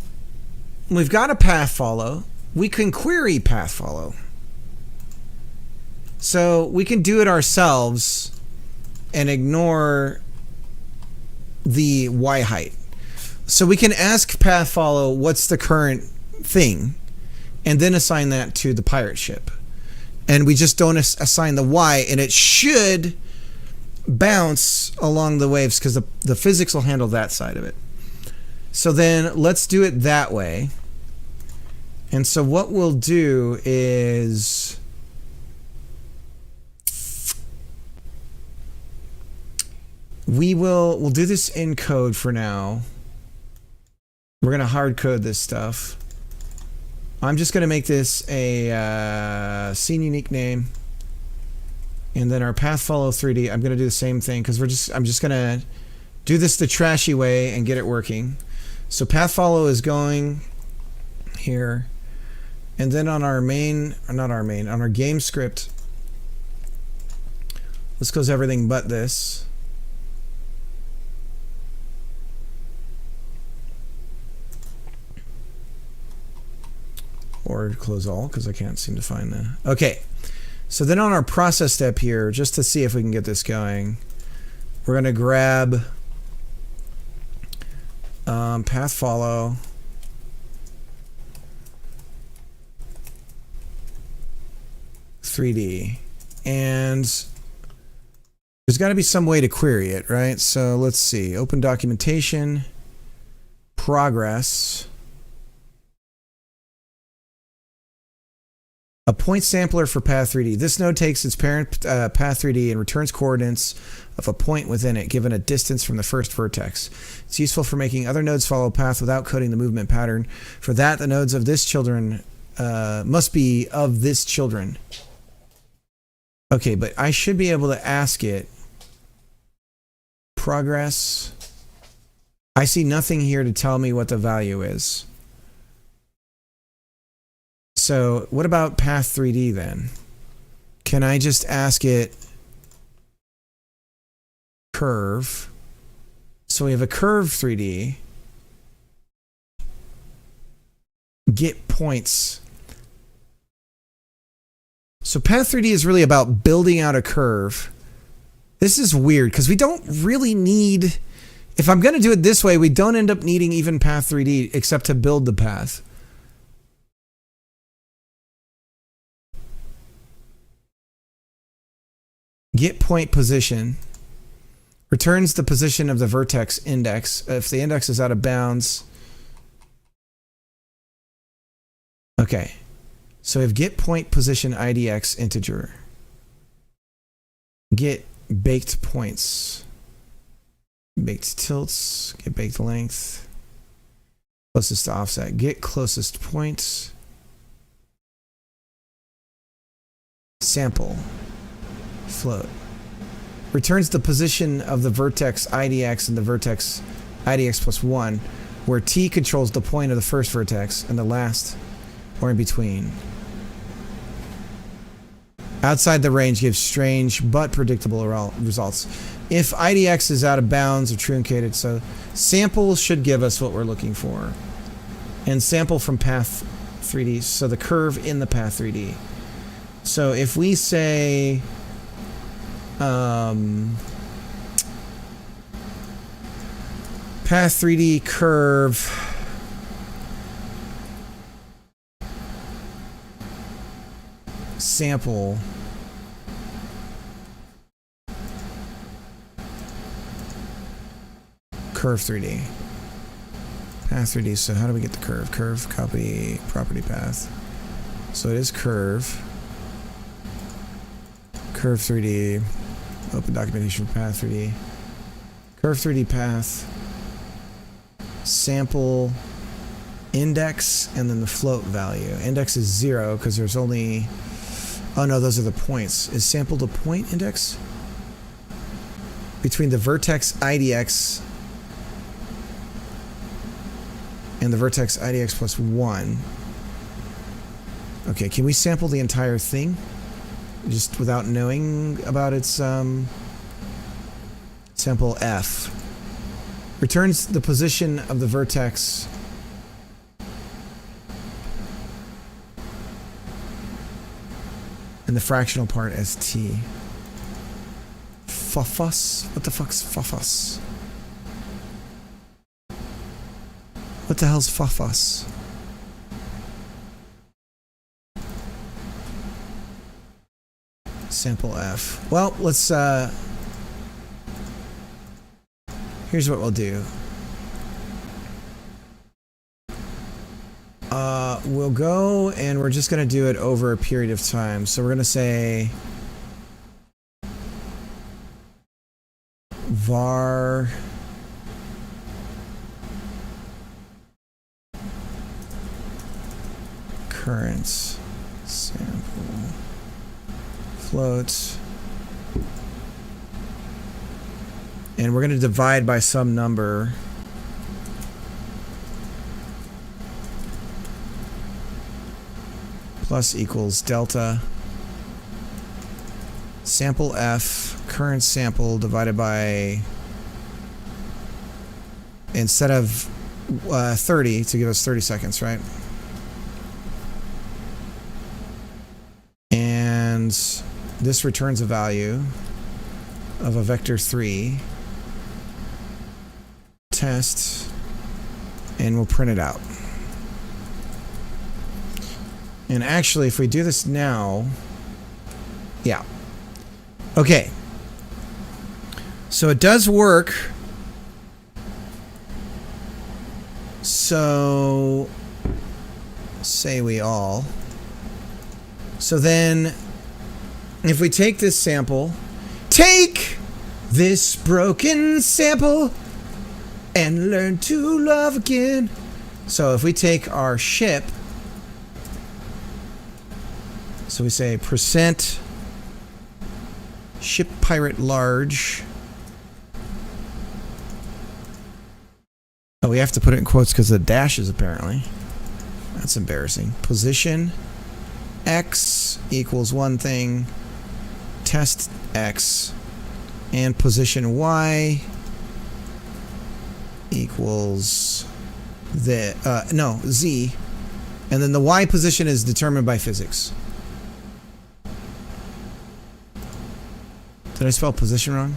we've got a path follow. We can query path follow. So we can do it ourselves and ignore the Y height. So we can ask path follow what's the current thing and then assign that to the pirate ship. And we just don't assign the Y, and it should bounce along the waves because the physics will handle that side of it. So then let's do it that way. And so what we'll do is we'll do this in code for now. We're gonna hard code this stuff. I'm just gonna make this a scene unique name, and then our path follow 3D. I'm gonna do the same thing because I'm just gonna do this the trashy way and get it working. So path follow is going here, and then on our main, or not our main, on our game script, let's close everything but this. Or close all, because I can't seem to find the... Okay, so then on our process step here, just to see if we can get this going, We're going to grab path follow. .3D. And there's got to be some way to query it, right? So let's see. Open documentation. Progress. A point sampler for Path3D. This node takes its parent Path3D and returns coordinates of a point within it, given a distance from the first vertex. It's useful for making other nodes follow a path without coding the movement pattern. For that, the nodes of this children must be of this children. Okay, but I should be able to ask it. Progress. I see nothing here to tell me what the value is. So what about Path3D then? Can I just ask it curve? So we have a curve 3D. Get points. So Path3D is really about building out a curve. This is weird because we don't really need... If I'm going to do it this way, we don't end up needing even Path3D except to build the path. Get point position. Returns the position of the vertex index. If the index is out of bounds. Okay. So we have get point position IDX integer. Get baked points. Baked tilts. Get baked length. Closest to offset. Get closest point. Sample. Float. Returns the position of the vertex IDX and the vertex IDX plus 1, where T controls the point of the first vertex and the last, or in between. Outside the range gives strange but predictable results. If IDX is out of bounds or truncated, so sample should give us what we're looking for. And sample from path 3D, so the curve in the path 3D. So if we say path 3D curve sample curve 3D path 3D. So how do we get the curve? Curve, copy property path. So it is curve 3D. Open documentation for path 3D. Curve 3D path. Sample index and then the float value. Index is 0 because there's only... Oh no, those are the points. Is sample the point index? Between the vertex IDX and the vertex IDX plus 1. Okay, can we sample the entire thing? Just without knowing about its sample F. Returns the position of the vertex and the fractional part as T. Fuffus? What the fuck's fuffus? What the hell's fuffus? Sample F. Well, let's here's what we'll do. We'll go and we're just gonna do it over a period of time. So we're gonna say var current sample float, and we're going to divide by some number. Plus equals delta sample F current sample divided by, instead of 30 to give us 30 seconds, right? And this returns a value of a vector 3. test, and we'll print it out. And actually, if we do this now, yeah. Okay. So it does work. So, say we all. So then, if we take this sample, take this broken sample and learn to love again. So if we take our ship, so we say percent ship pirate large. Oh, we have to put it in quotes because of the dashes, apparently. That's embarrassing. Position X equals one thing, test X, and position Y equals Z, and then the Y position is determined by physics. Did I spell position wrong?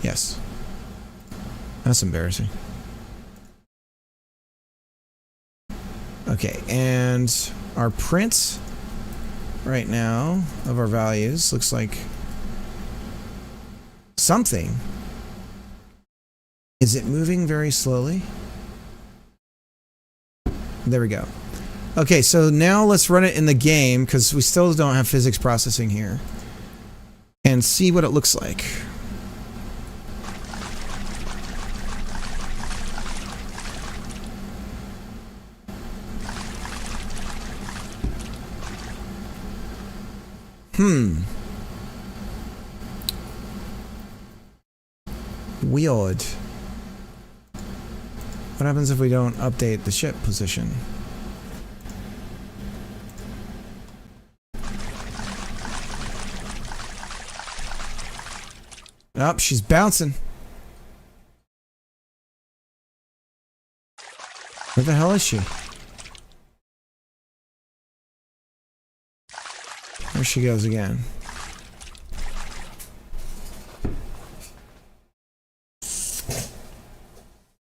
Yes. That's embarrassing. Okay, and our print right now of our values looks like something. Is it moving very slowly? There we go. Okay, so now let's run it in the game because we still don't have physics processing here and see what it looks like. Weird. What happens if we don't update the ship position? Oh, she's bouncing. Where the hell is she? There she goes again.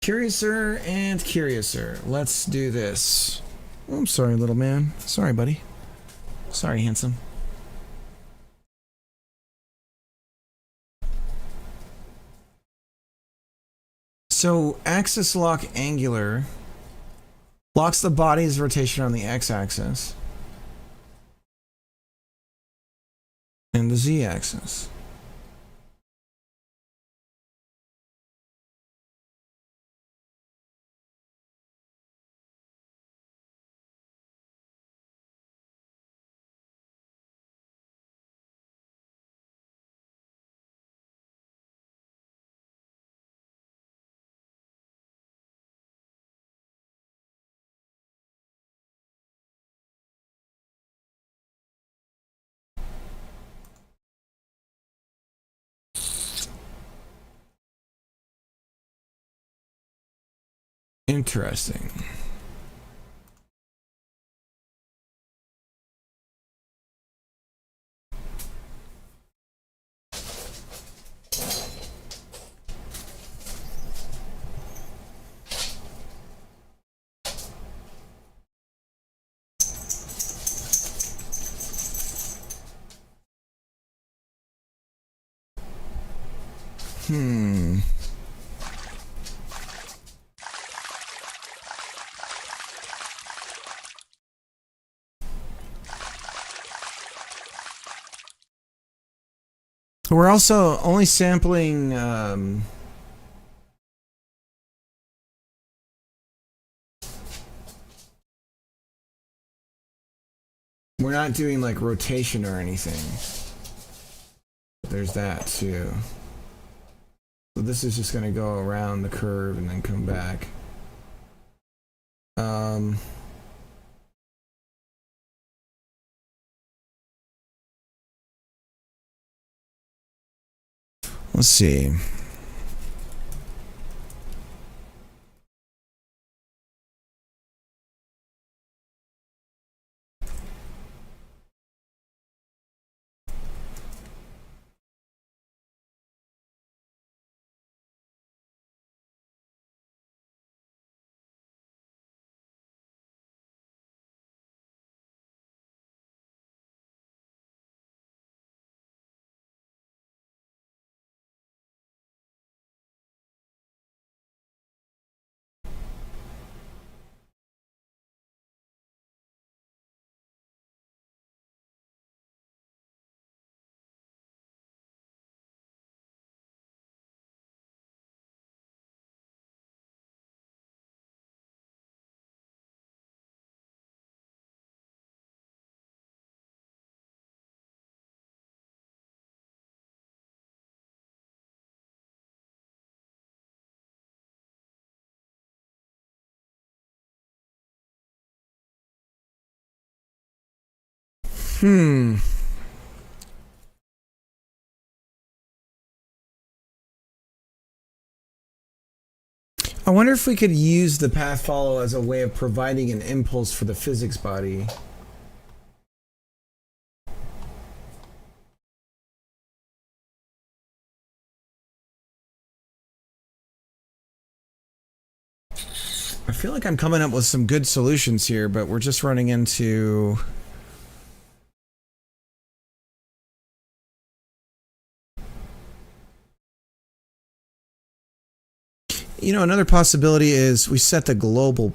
Curiouser and curiouser. Let's do this. Oh, I'm sorry, little man. Sorry, buddy. Sorry, handsome. So, axis lock angular locks the body's rotation on the x-axis and the z-axis. Interesting. We're also only sampling we're not doing like rotation or anything. There's that too. So this is just going to go around the curve and then come back. Let's see. Hmm. I wonder if we could use the path follow as a way of providing an impulse for the physics body. I feel like I'm coming up with some good solutions here, but we're just running into... You know, another possibility is we set the global...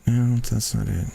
No, that's not it.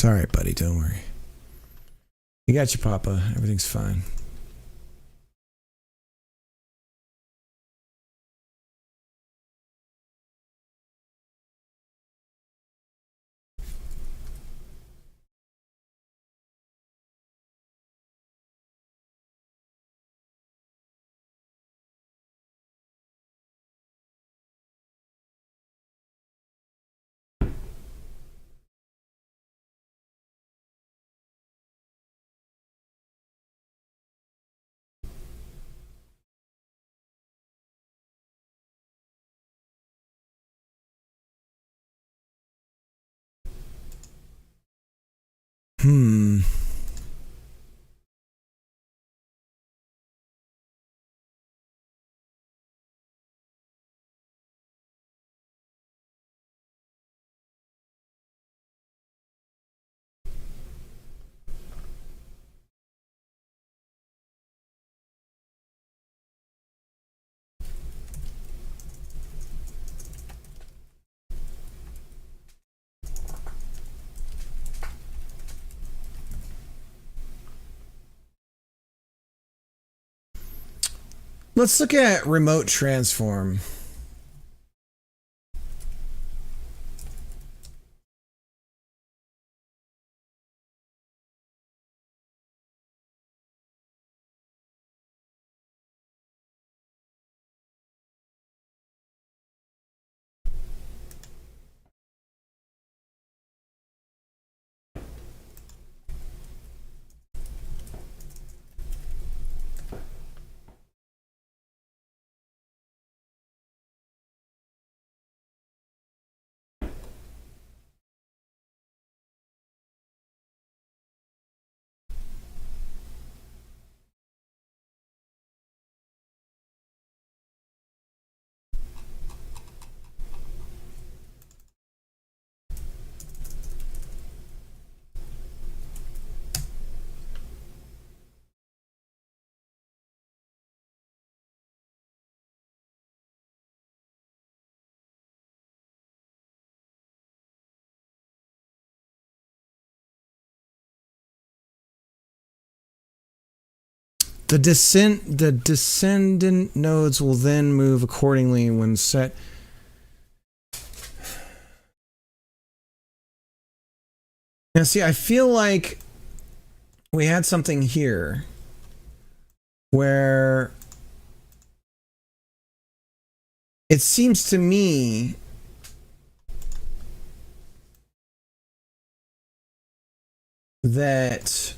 It's all right, buddy. Don't worry. You got your papa. Everything's fine. Hmm. Let's look at remote transform. The descendant nodes will then move accordingly when set. Now, see, I feel like we had something here where it seems to me that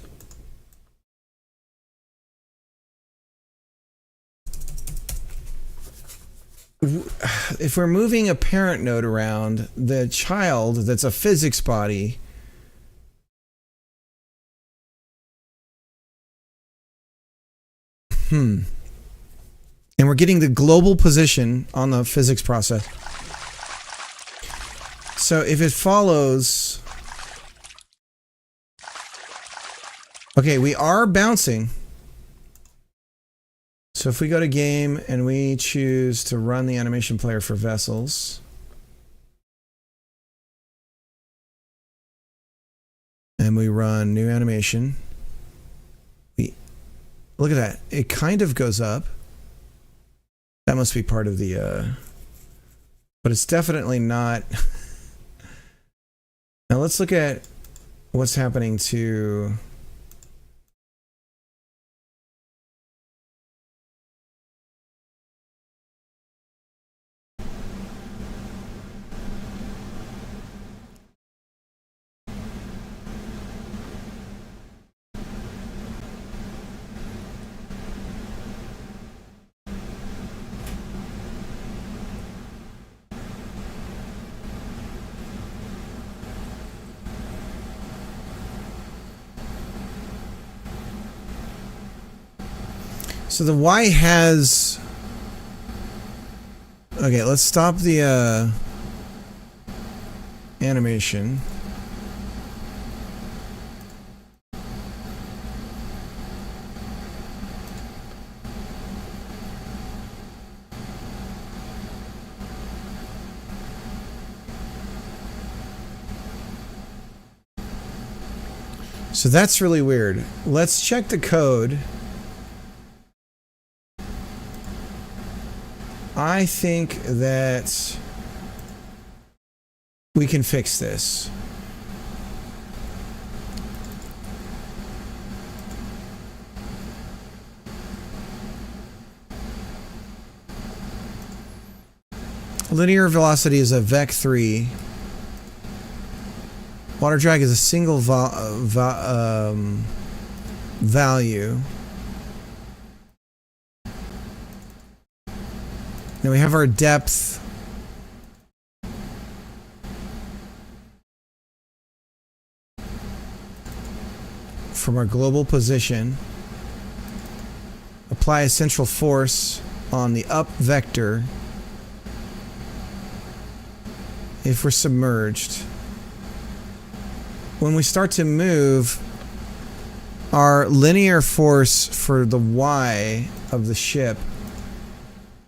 if we're moving a parent node around, the child that's a physics body and we're getting the global position on the physics process. So if it follows, okay, we are bouncing. So So if we go to game and we choose to run the animation player for vessels, and we run new animation, look at that. It kind of goes up. That must be part of the, but it's definitely not. Now let's look at what's happening to. So the Y has... Okay, let's stop the animation. So that's really weird. Let's check the code. I think that we can fix this. Linear velocity is a vec3. Water drag is a single value. Then we have our depth. From our global position. Apply a central force on the up vector if we're submerged. When we start to move, our linear force for the Y of the ship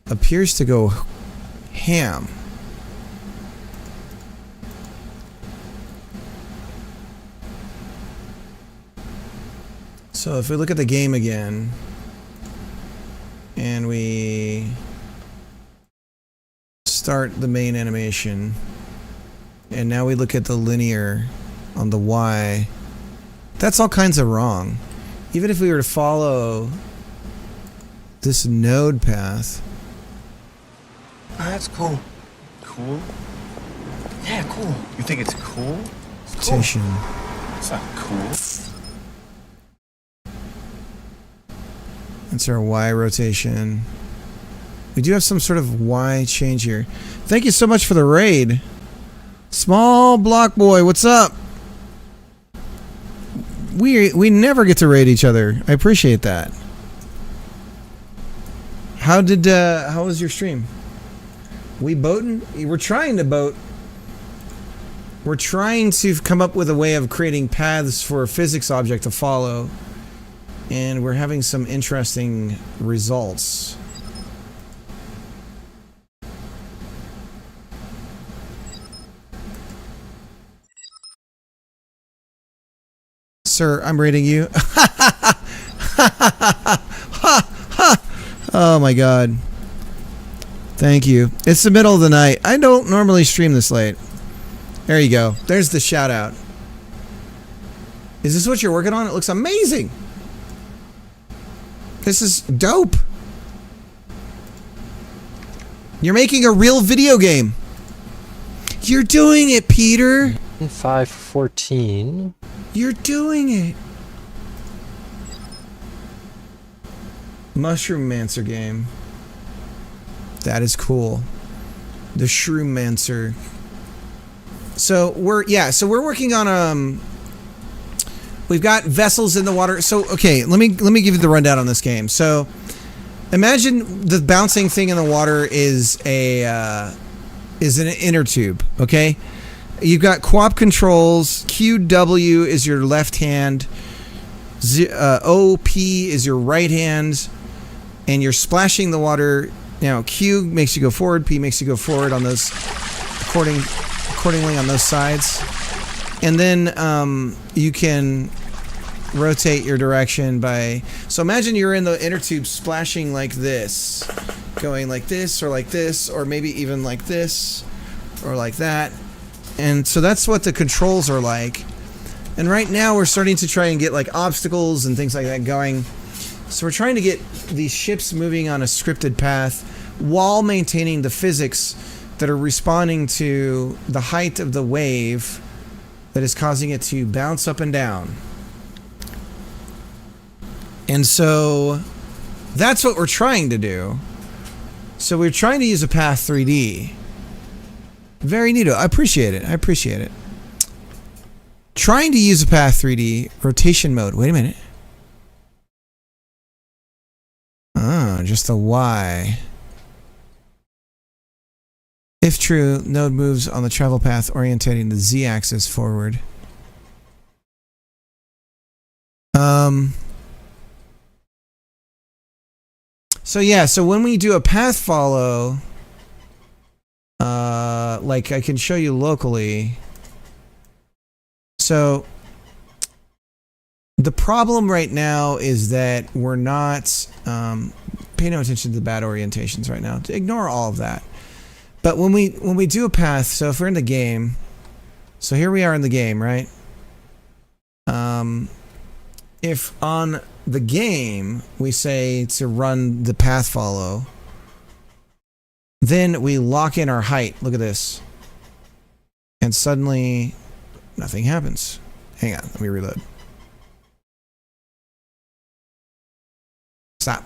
appears to go ham. So if we look at the game again and we start the main animation and now we look at the linear on the Y, that's all kinds of wrong. Even if we were to follow this node path. Oh, that's cool. Cool? Yeah, cool. You think it's cool? It's cool. Rotation. It's not cool. That's our Y rotation. We do have some sort of Y change here. Thank you so much for the raid. Small Block Boy, what's up? We never get to raid each other. I appreciate that. How was your stream? We boating? We're trying to boat. We're trying to come up with a way of creating paths for a physics object to follow. And we're having some interesting results. Sir, I'm rating you. Oh my god. Thank you. It's the middle of the night. I don't normally stream this late. There you go. There's the shout out. Is this what you're working on? It looks amazing. This is dope. You're making a real video game. You're doing it, Peter. 514. You're doing it. Mushroom Mancer game. That is cool. The Shroom Mancer. So we're working on we've got vessels in the water. So okay, let me give you the rundown on this game. So imagine the bouncing thing in the water is an inner tube, okay? You've got co-op controls. QW is your left hand. OP is your right hand. and you're splashing the water. Q makes you go forward, P makes you go forward on those accordingly on those sides. And then you can rotate your direction by... So imagine you're in the inner tube splashing like this, going like this, or maybe even like this, or like that. And so that's what the controls are like. And right now we're starting to try and get like obstacles and things like that going. So we're trying to get these ships moving on a scripted path while maintaining the physics that are responding to the height of the wave that is causing it to bounce up and down. And so that's what we're trying to do. So we're trying to use a path 3D. Very neato. I appreciate it. Trying to use a path 3D rotation mode. Wait a minute. Just a Y. If true, node moves on the travel path orientating the Z-axis forward. So when we do a path follow, like I can show you locally. So the problem right now is that we're not paying no attention to the bad orientations right now. Ignore all of that. But when we do a path, so if we're in the game, so here we are in the game, right? If on the game we say to run the path follow, then we lock in our height. Look at this. And suddenly nothing happens. Hang on, let me reload. Stop.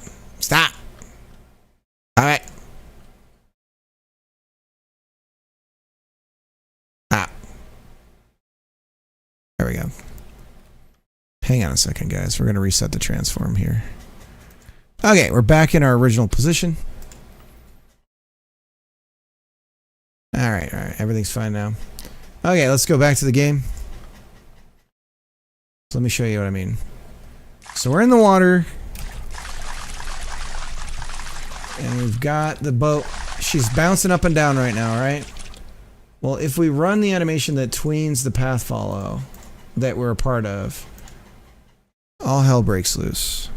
All right. There we go. Hang on a second, guys. We're going to reset the transform here. Okay, we're back in our original position. All right. Everything's fine now. Okay, let's go back to the game. So let me show you what I mean. So we're in the water. And we've got the boat. She's bouncing up and down right now, right? Well, if we run the animation that tweens the path follow that we're a part of, all hell breaks loose.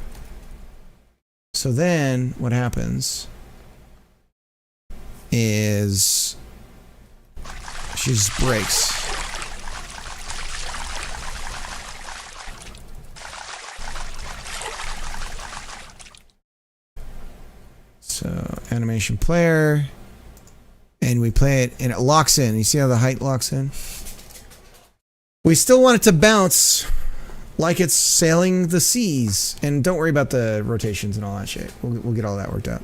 So then what happens is she just breaks. So animation player, and we play it and it locks in. You see how the height locks in? We still want it to bounce like it's sailing the seas. And don't worry about the rotations and all that shit. We'll get all that worked out.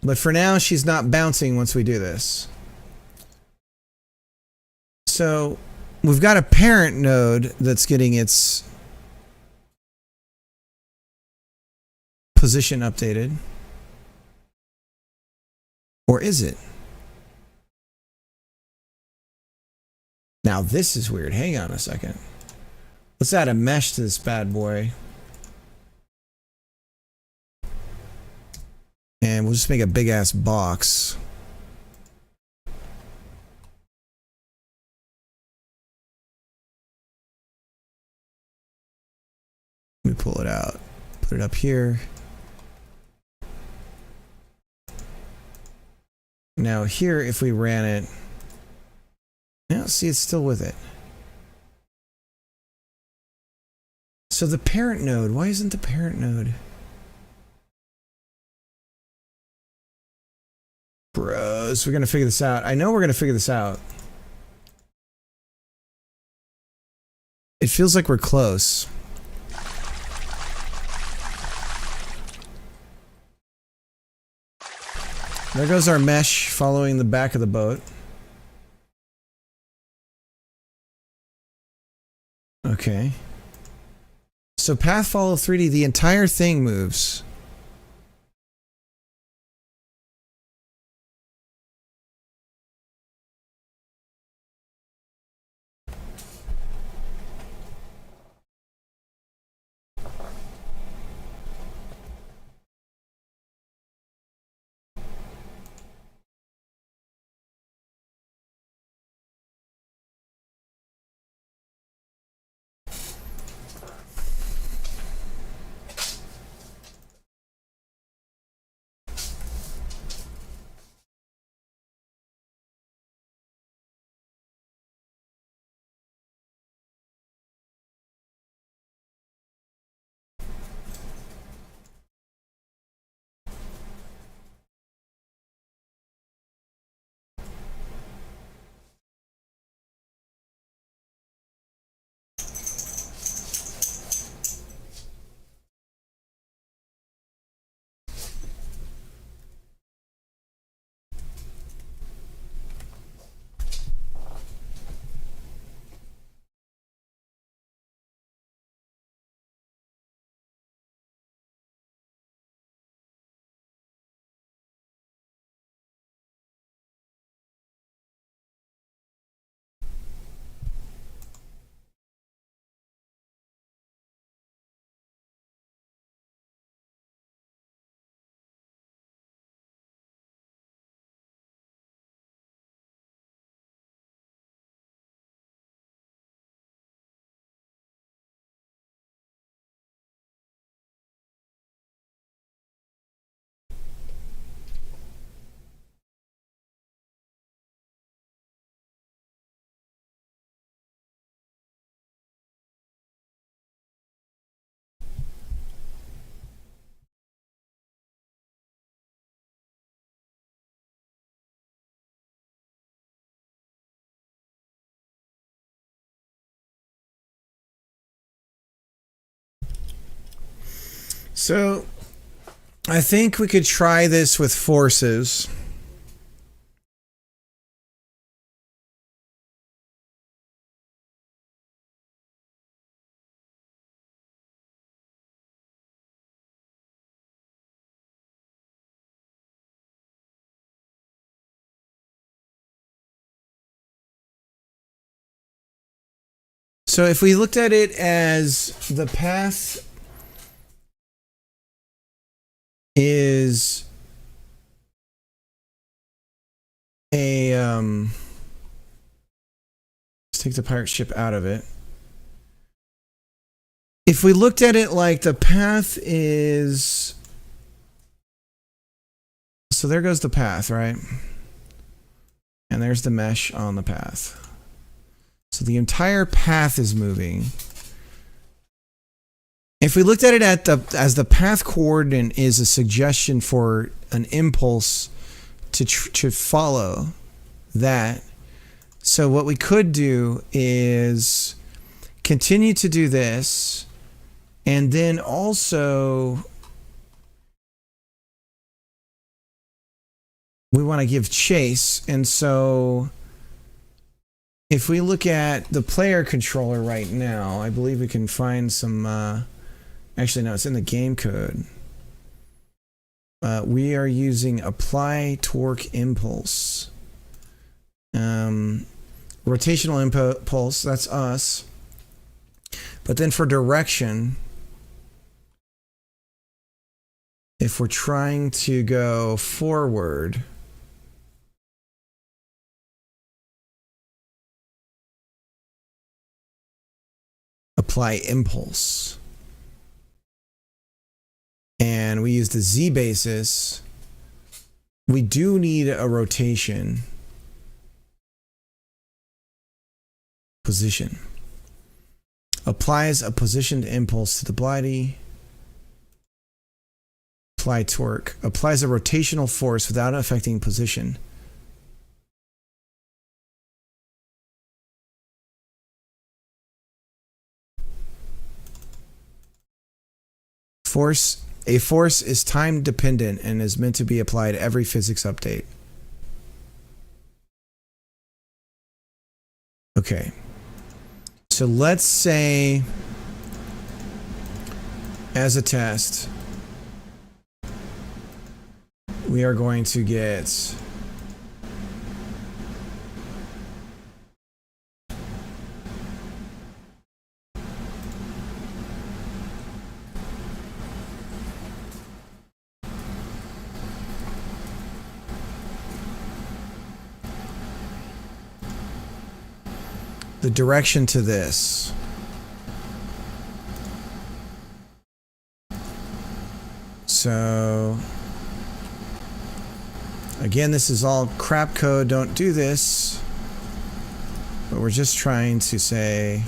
But for now, she's not bouncing once we do this. So we've got a parent node that's getting its position updated. Or is it? Now this is weird. Hang on a second. Let's add a mesh to this bad boy. And we'll just make a big ass box. Let me pull it out. Put it up here. Now here, if we ran it, now see it's still with it. So the parent node, why isn't the parent node? Bros, we're gonna figure this out. I know we're gonna figure this out. It feels like we're close. There goes our mesh following the back of the boat. Okay. So path follow 3D, the entire thing moves. So I think we could try this with forces. So if we looked at it as the path is a let's take the pirate ship out of it. If we looked at it like the path is, so there goes the path, right? And there's the mesh on the path. So the entire path is moving. If we looked at it as the path coordinate is a suggestion for an impulse to follow that. So what we could do is continue to do this, and then also we want to give chase. And so if we look at the player controller right now, I believe we can find some, actually no, it's in the game code. We are using apply torque impulse. Rotational impulse, that's us. But then for direction, if we're trying to go forward, apply impulse. And we use the Z basis. We do need a rotation position. Applies a positioned impulse to the body. Apply torque. Applies a rotational force without affecting position. A force is time dependent and is meant to be applied every physics update. Okay. So let's say, as a test, we are going to get the direction to this. So again, this is all crap code. Don't do this. But we're just trying to say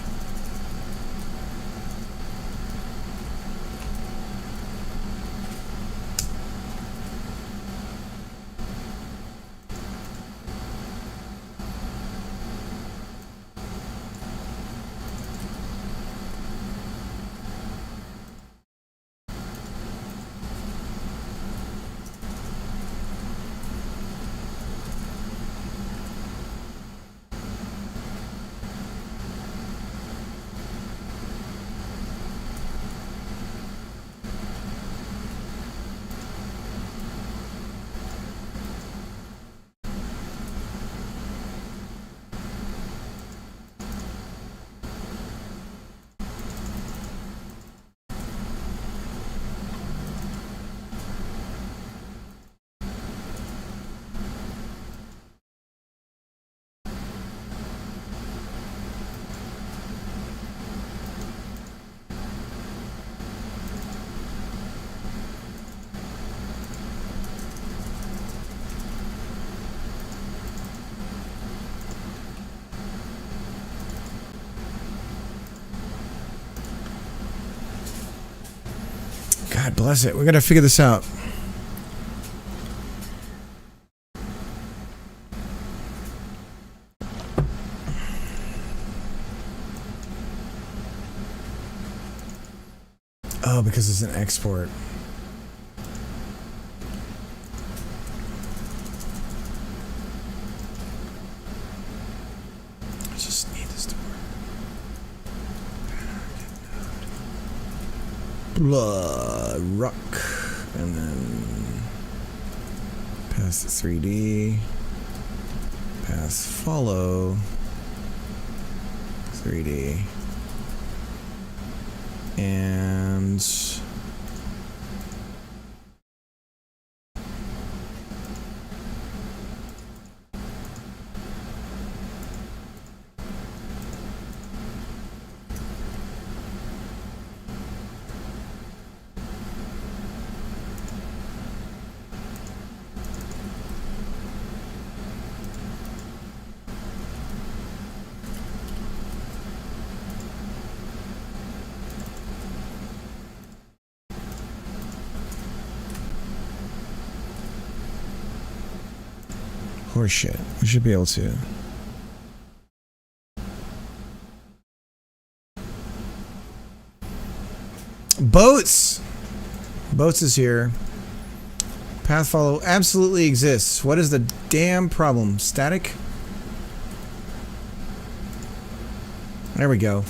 God bless it. We got to figure this out. Oh, because because it's an export. I just need this to work. Blood rock, and then pass the 3D. Pass follow 3D. And horseshit. We should be able to. Boats! Boats is here. Path follow absolutely exists. What is the damn problem? Static? There we go.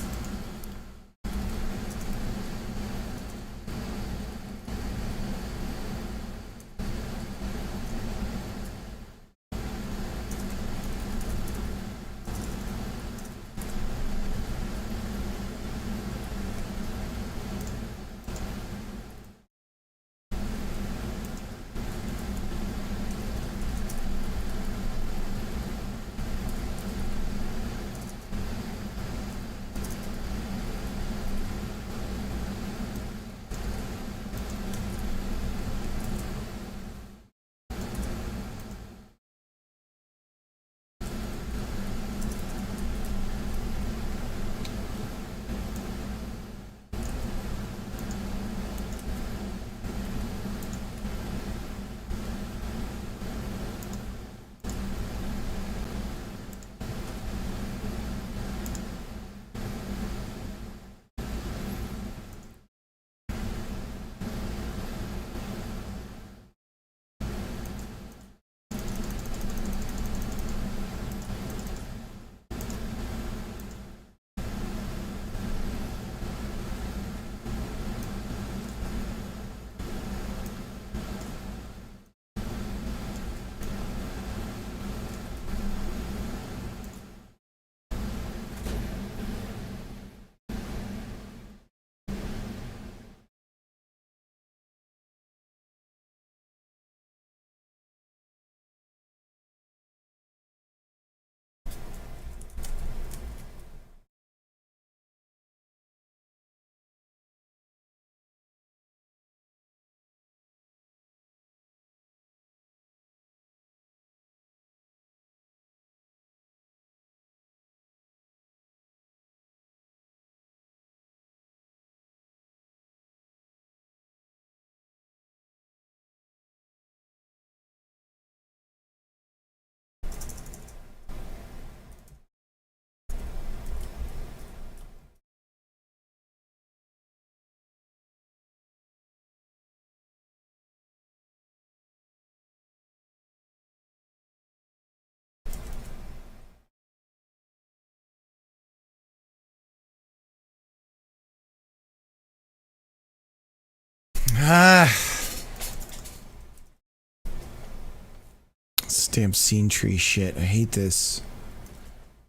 This damn scene tree shit. I hate this.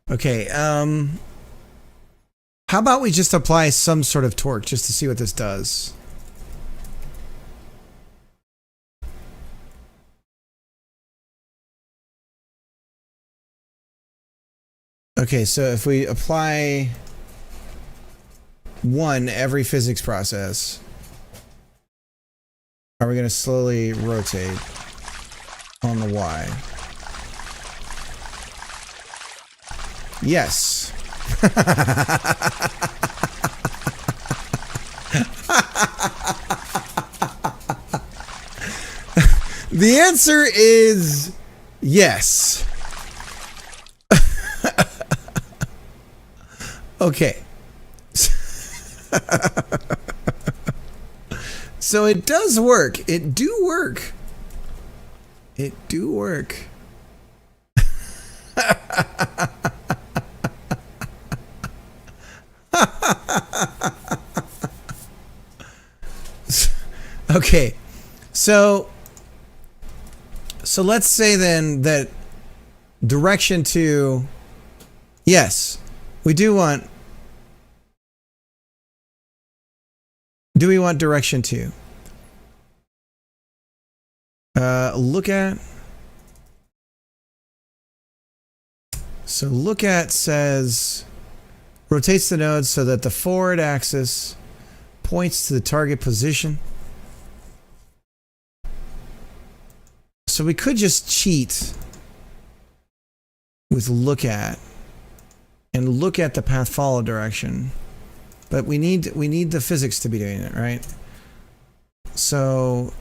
Okay, how about we just apply some sort of torque just to see what this does? Okay, so if we apply 1 every physics process, are we going to slowly rotate on the Y? Yes. The answer is yes. Okay. So it does work. It do work. It do work. Okay. So let's say then that direction 2, yes, we do want. Do we want direction 2? Look at. So look at says rotates the node so that the forward axis points to the target position. So we could just cheat with look at and look at the path follow direction, but we need the physics to be doing it, right? So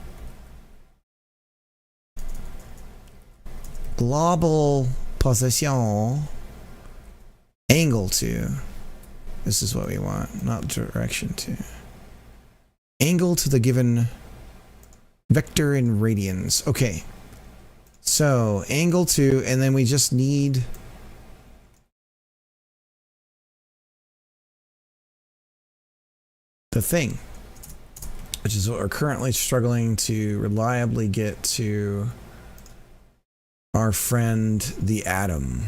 global position angle 2. This is what we want, not direction 2. Angle to the given vector in radians. Okay. So angle 2, and then we just need the thing, which is what we're currently struggling to reliably get to our friend the atom.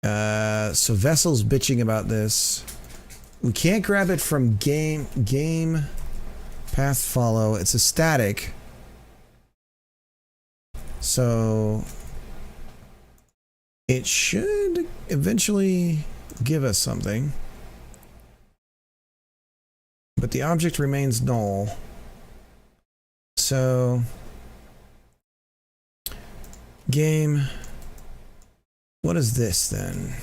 So Vessel's bitching about this. We can't grab it from game path follow. It's a static. So it should eventually give us something. But the object remains null. So game, what is this then?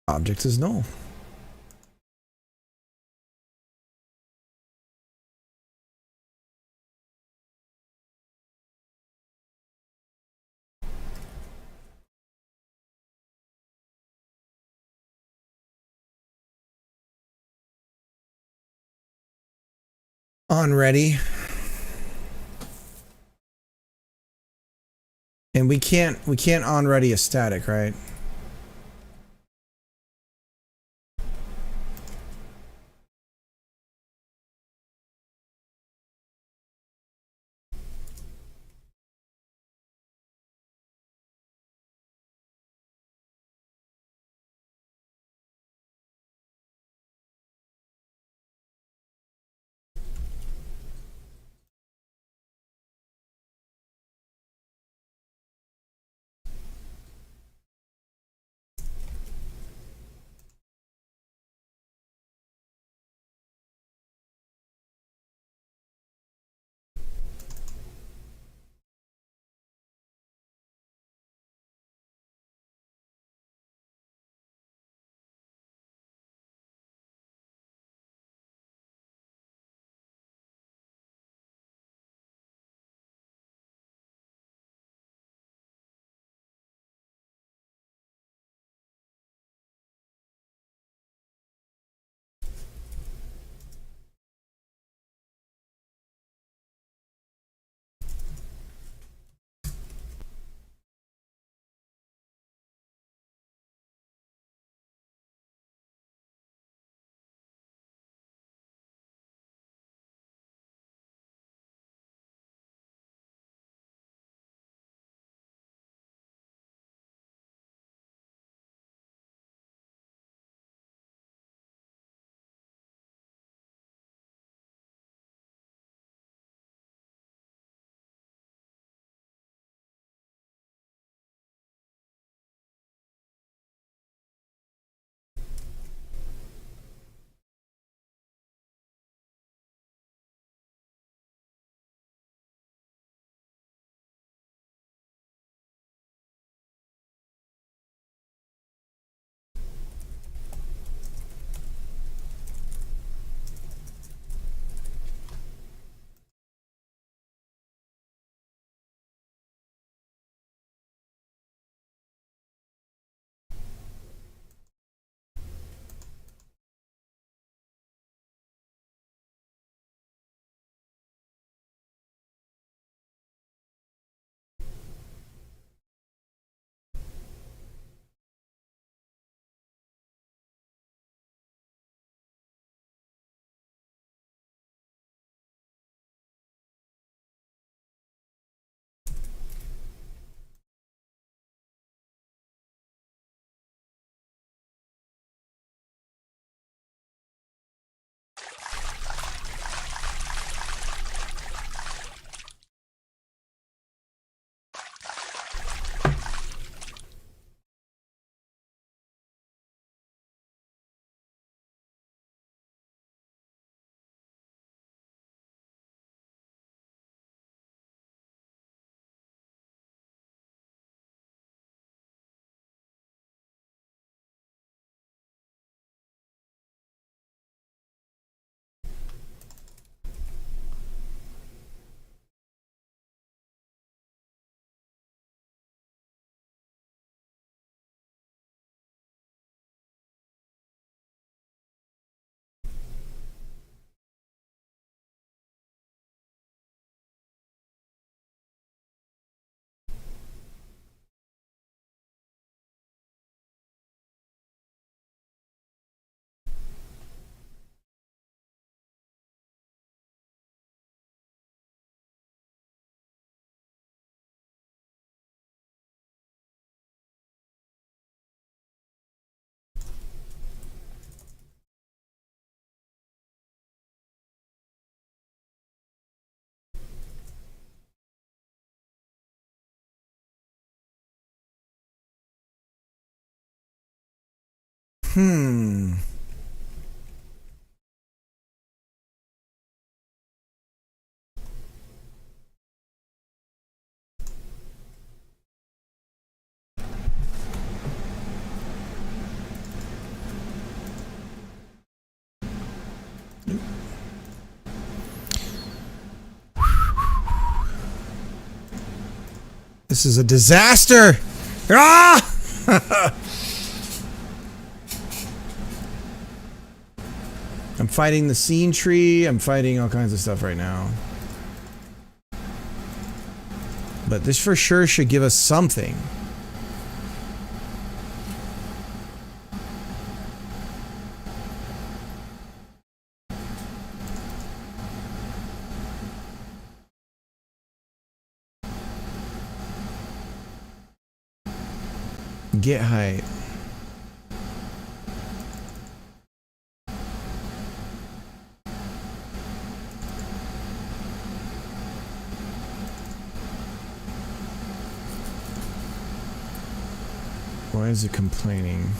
Object is null. On ready. And we can't on ready a static, right? Hmm. This is a disaster! Ah! I'm fighting the scene tree. I'm fighting all kinds of stuff right now. But this for sure should give us something. Get height. Why is it complaining?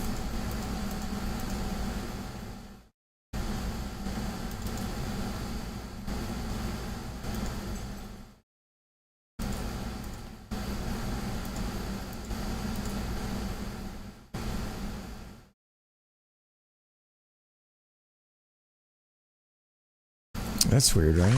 That's weird, right?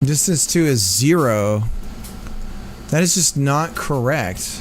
Distance 2 is 0. That is just not correct.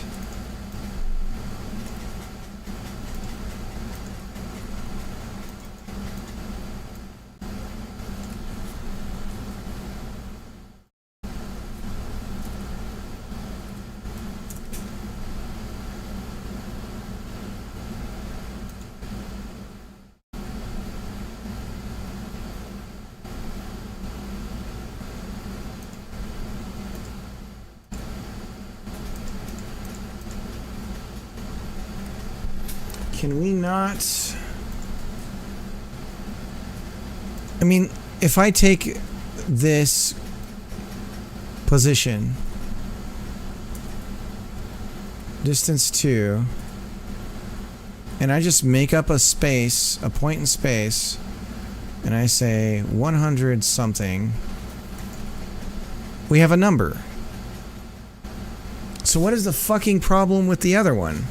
Can we not? I mean, if I take this position, distance 2, and I just make up a space, a point in space, and I say 100 something, we have a number. So what is the fucking problem with the other one?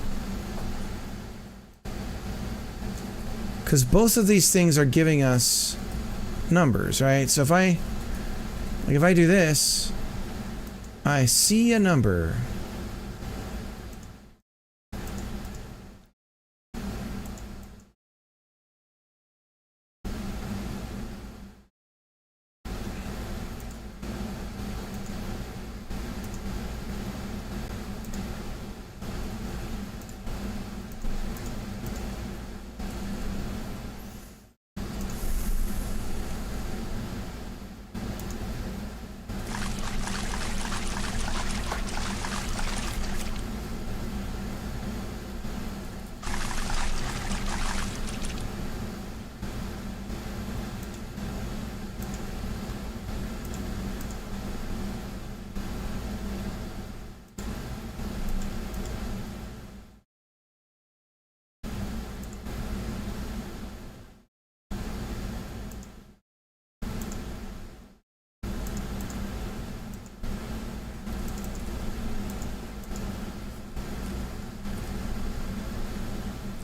Because both of these things are giving us numbers, right? So if I do this, I see a number.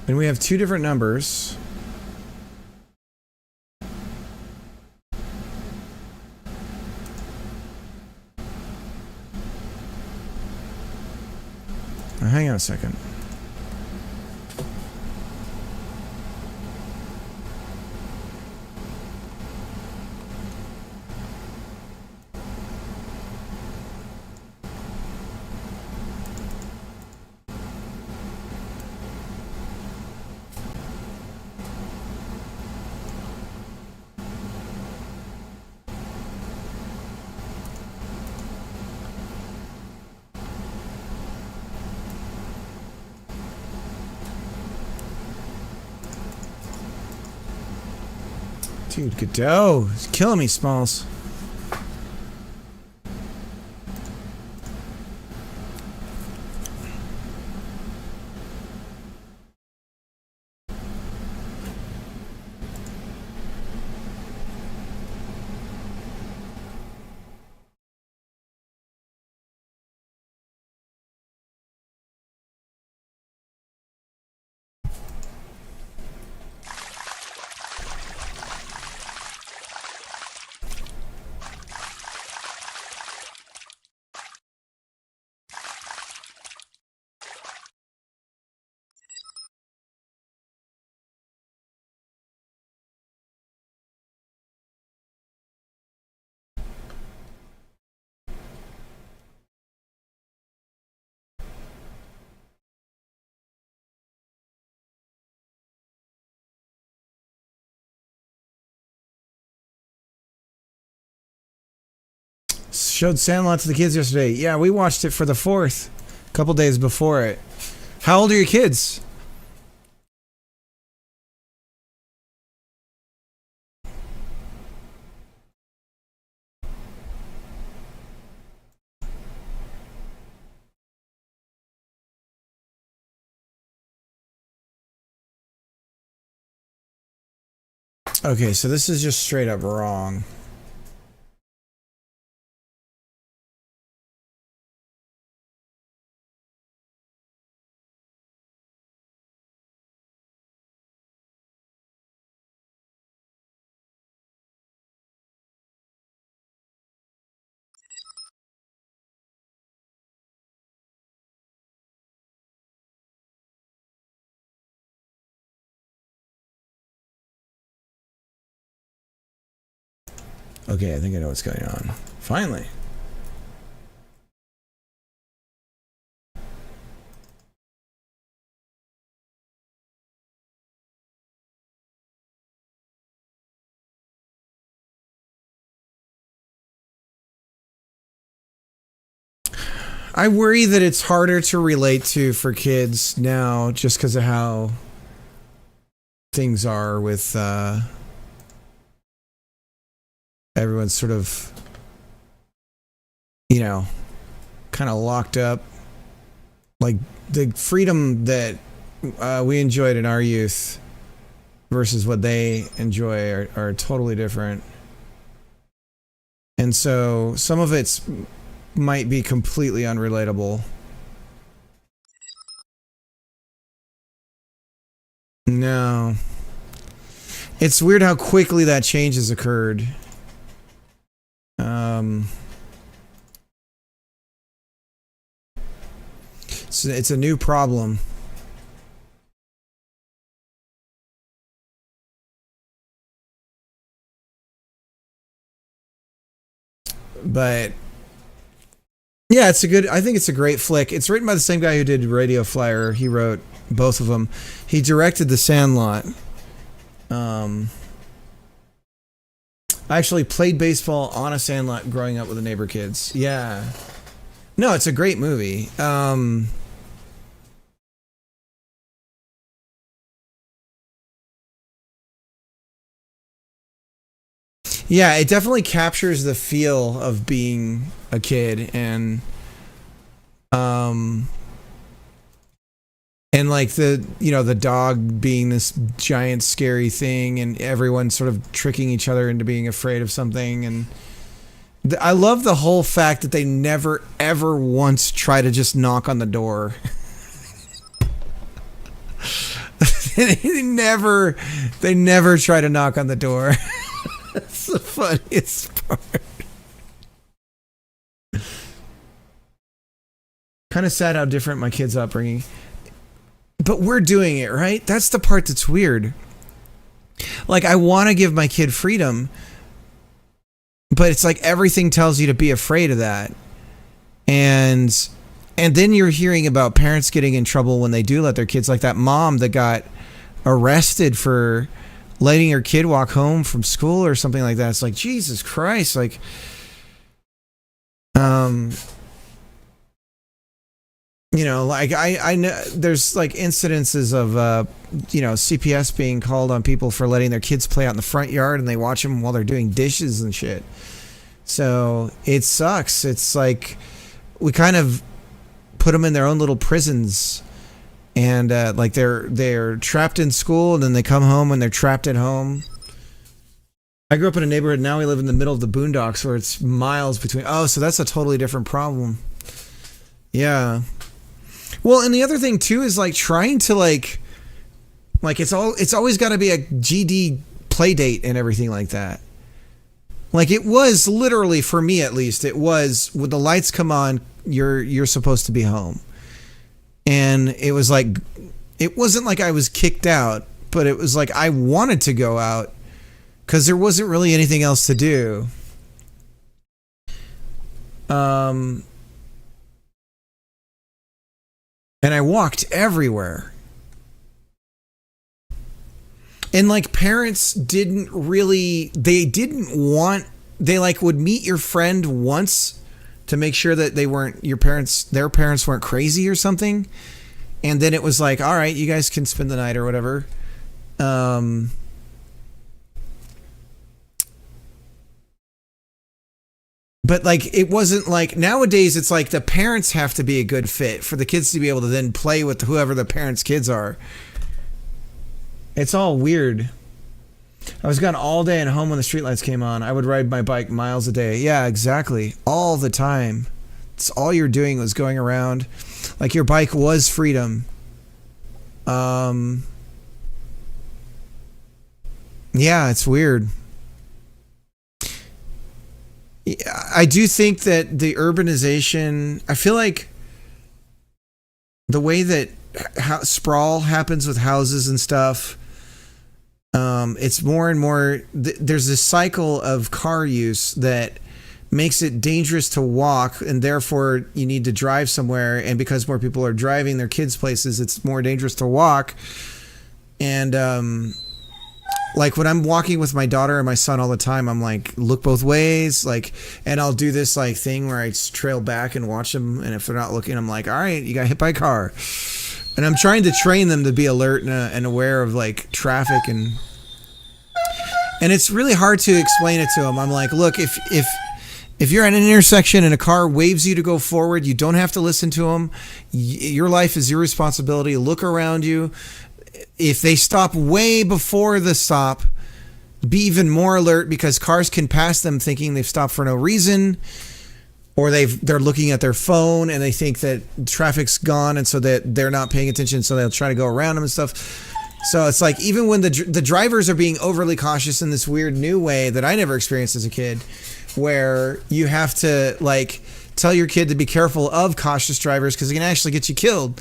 And we have two different numbers. Now, hang on a second. Dude, Godot. It's killing me, Smalls. Showed Sandlot to the kids yesterday. Yeah, we watched it for the 4th, a couple days before it. How old are your kids? Okay, so this is just straight up wrong. Okay, I think I know what's going on. Finally. I worry that it's harder to relate to for kids now just because of how things are with everyone's sort of, you know, kind of locked up. Like the freedom that we enjoyed in our youth versus what they enjoy are totally different. And so some of it's might be completely unrelatable. No. It's weird how quickly that change has occurred. It's a new problem. But yeah, it's a good, I think it's a great flick. It's written by the same guy who did Radio Flyer. He wrote both of them. He directed The Sandlot. I actually played baseball on a Sandlot growing up with the neighbor kids. Yeah. No, it's a great movie. Yeah, it definitely captures the feel of being a kid and like the, you know, the dog being this giant scary thing and everyone sort of tricking each other into being afraid of something. And I love the whole fact that they never ever once try to just knock on the door. they never try to knock on the door. That's the funniest part. Kind of sad how different my kids' upbringing. But we're doing it, right? That's the part that's weird. Like, I want to give my kid freedom, but it's like everything tells you to be afraid of that. And then you're hearing about parents getting in trouble when they do let their kids, like that mom that got arrested for letting her kid walk home from school or something like that. It's like, Jesus Christ, like, You know, like I know there's like incidences of CPS being called on people for letting their kids play out in the front yard and they watch them while they're doing dishes and shit. So it sucks. It's like we kind of put them in their own little prisons, and like they're trapped in school, and then they come home and they're trapped at home. I grew up in a neighborhood. Now we live in the middle of the boondocks, where it's miles between. Oh, so that's a totally different problem. Yeah. Well, and the other thing too is like trying to like it's always got to be a GD play date and everything like that. Like it was literally, for me at least, it was when the lights come on, you're supposed to be home. And it was like, it wasn't like I was kicked out, but it was like I wanted to go out because there wasn't really anything else to do. And I walked everywhere. And like parents didn't really, they like would meet your friend once to make sure that their parents weren't crazy or something. And then it was like, all right, you guys can spend the night or whatever. But like, it wasn't like nowadays it's like the parents have to be a good fit for the kids to be able to then play with whoever the parents' kids are. It's all weird. I was gone all day and home when the streetlights came on. I would ride my bike miles a day. Yeah, exactly. All the time. It's all you're doing was going around. Like your bike was freedom. Yeah, it's weird. I do think that the urbanization, I feel like the way that sprawl happens with houses and stuff, it's more and more, there's this cycle of car use that makes it dangerous to walk, and therefore you need to drive somewhere, and because more people are driving their kids places, it's more dangerous to walk. And like when I'm walking with my daughter and my son all the time, I'm like, look both ways, like, and I'll do this like thing where I trail back and watch them, and if they're not looking, I'm like, all right, you got hit by a car. And I'm trying to train them to be alert and aware of like traffic, and it's really hard to explain it to them. I'm like, look, if you're at an intersection and a car waves you to go forward, you don't have to listen to them. Your life is your responsibility. Look around you. If they stop way before the stop, be even more alert, because cars can pass them thinking they've stopped for no reason, or they're looking at their phone and they think that traffic's gone, and so that they're not paying attention, so they'll try to go around them and stuff. So it's like, even when the drivers are being overly cautious in this weird new way that I never experienced as a kid, where you have to like tell your kid to be careful of cautious drivers because it can actually get you killed.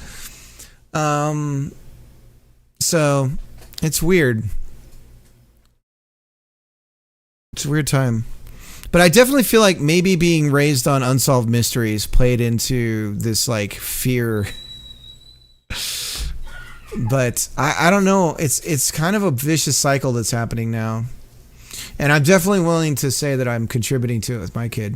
So it's weird. It's a weird time. But I definitely feel like maybe being raised on unsolved mysteries played into this like fear. But I don't know. It's kind of a vicious cycle that's happening now. And I'm definitely willing to say that I'm contributing to it with my kid.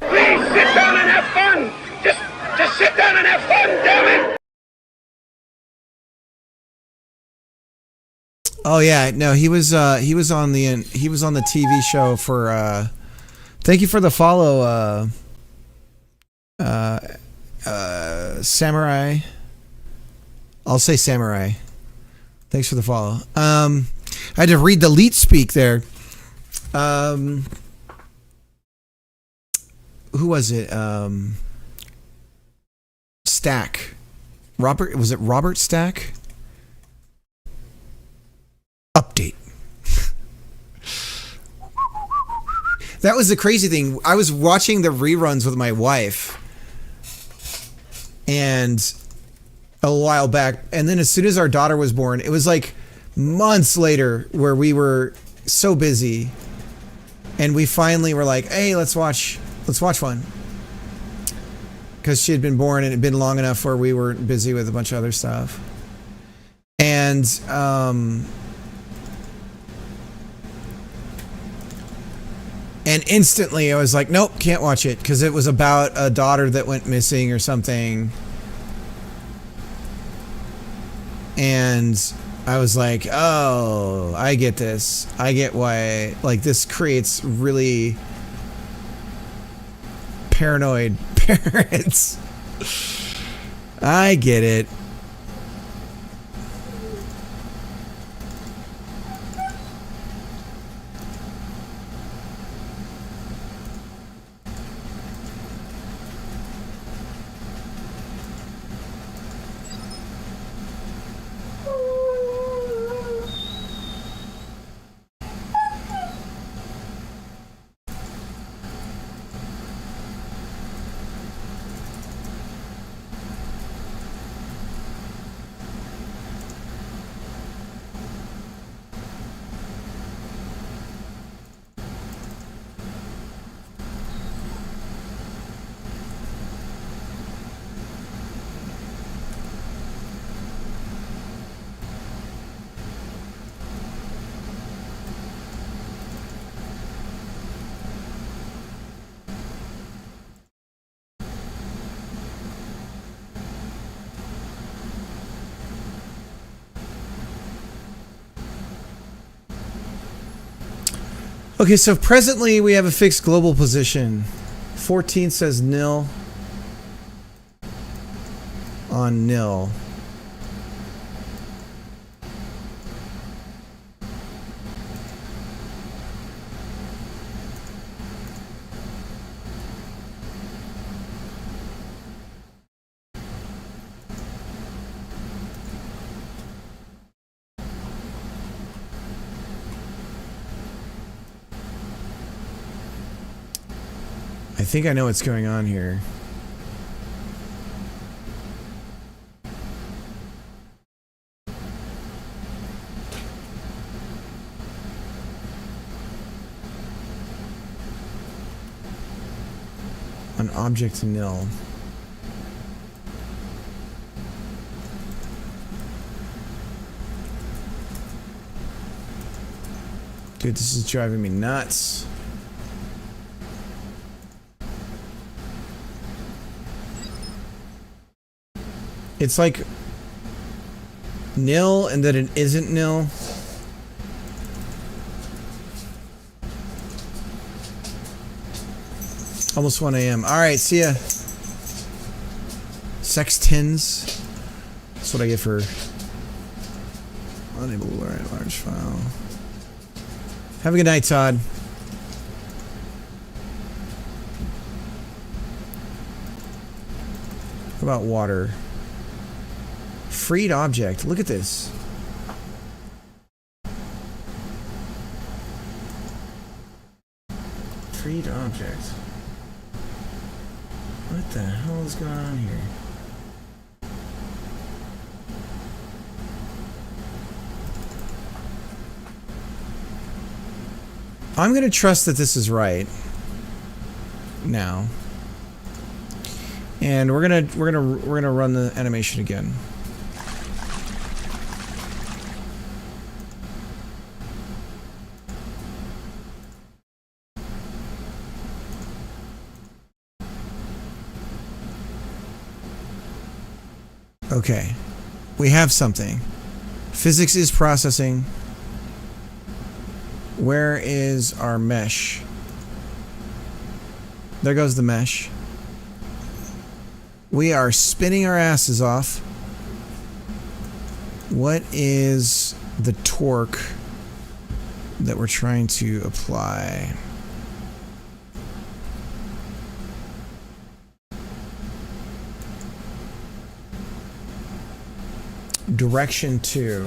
Please sit down and have fun. Just sit down and have fun, damn it. Oh yeah, no, he was on the TV show for thank you for the follow, Samurai. I'll say Samurai. Thanks for the follow. I had to read the leet speak there. Who was it? Stack. Was it Robert Stack? Update. That was the crazy thing. I was watching the reruns with my wife, and a while back, and then as soon as our daughter was born, it was like months later where we were so busy, and we finally were like, hey, let's watch one. because she had been born and it had been long enough where we were busy with a bunch of other stuff. And instantly I was like, nope, can't watch it, because it was about a daughter that went missing or something. And I was like, oh, I get this. I get why, like, this creates really paranoid parents. I get it. Okay, so presently we have a fixed global position. 14 says nil on nil. I think I know what's going on here. An object nil. Dude, this is driving me nuts. It's like nil and then it isn't nil. Almost 1 a.m. Alright, see ya. Sextins. That's what I get for unable to write large file. Have a good night, Todd. What about water? Freed object. Look at this. Freed object. What the hell is going on here? I'm gonna trust that this is right now, and we're gonna run the animation again. Okay, we have something. Physics is processing. Where is our mesh? There goes the mesh. We are spinning our asses off. What is the torque that we're trying to apply? Direction 2.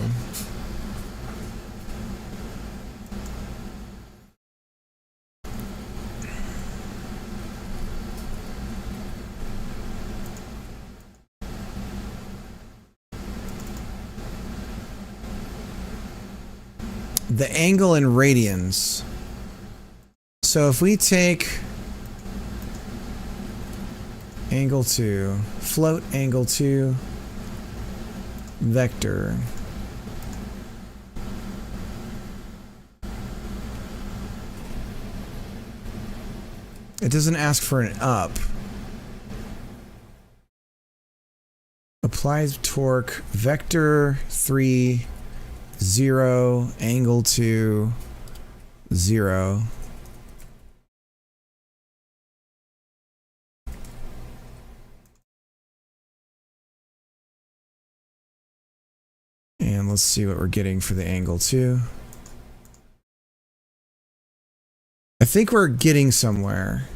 The angle in radians. So if we take Angle 2. Float angle 2. Vector. It doesn't ask for an up. Applies torque. Vector 3. 0. Angle 2. 0. And let's see what we're getting for the angle 2. I think we're getting somewhere.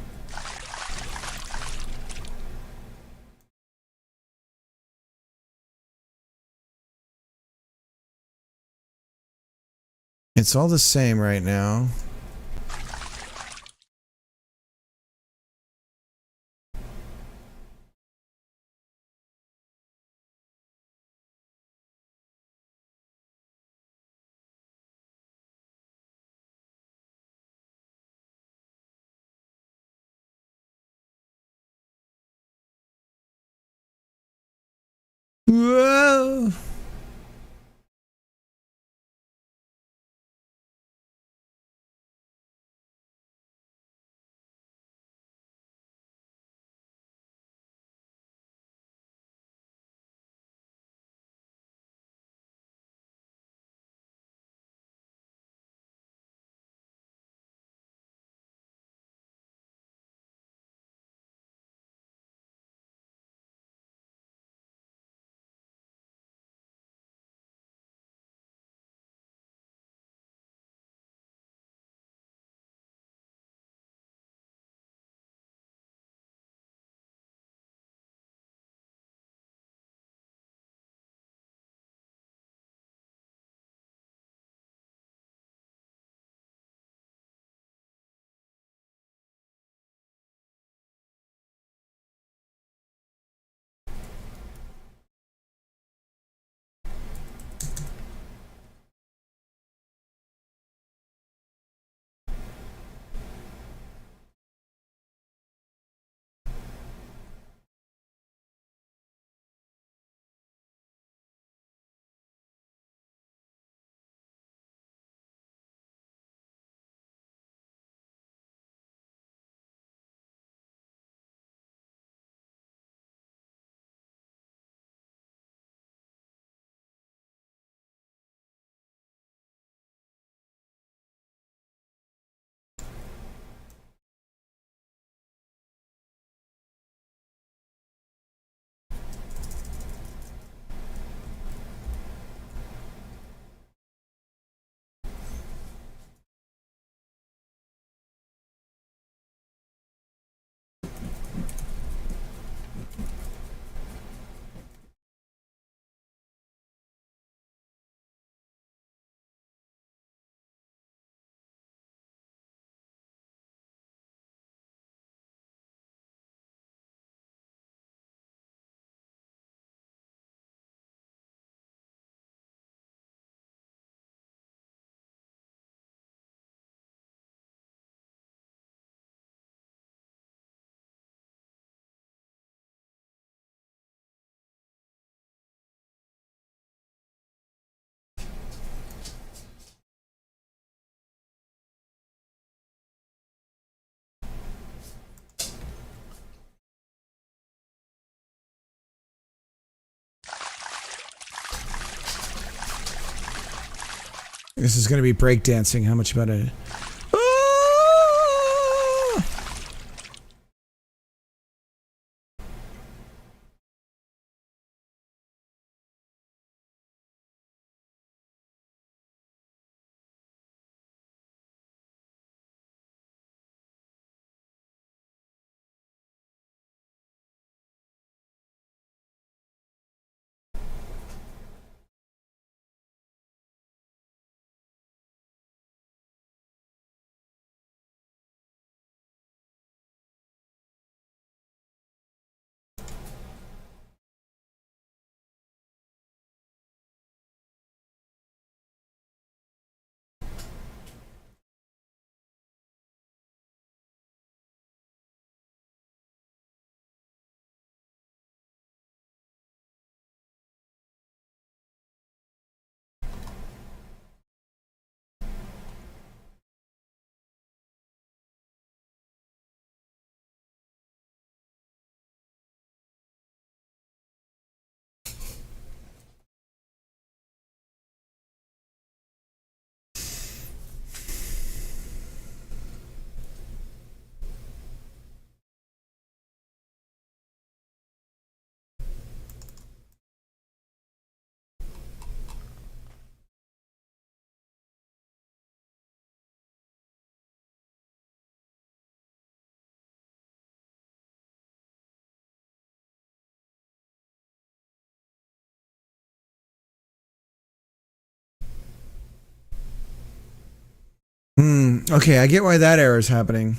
It's all the same right now. Whoa! This is going to be breakdancing. How much about it? Okay, I get why that error is happening.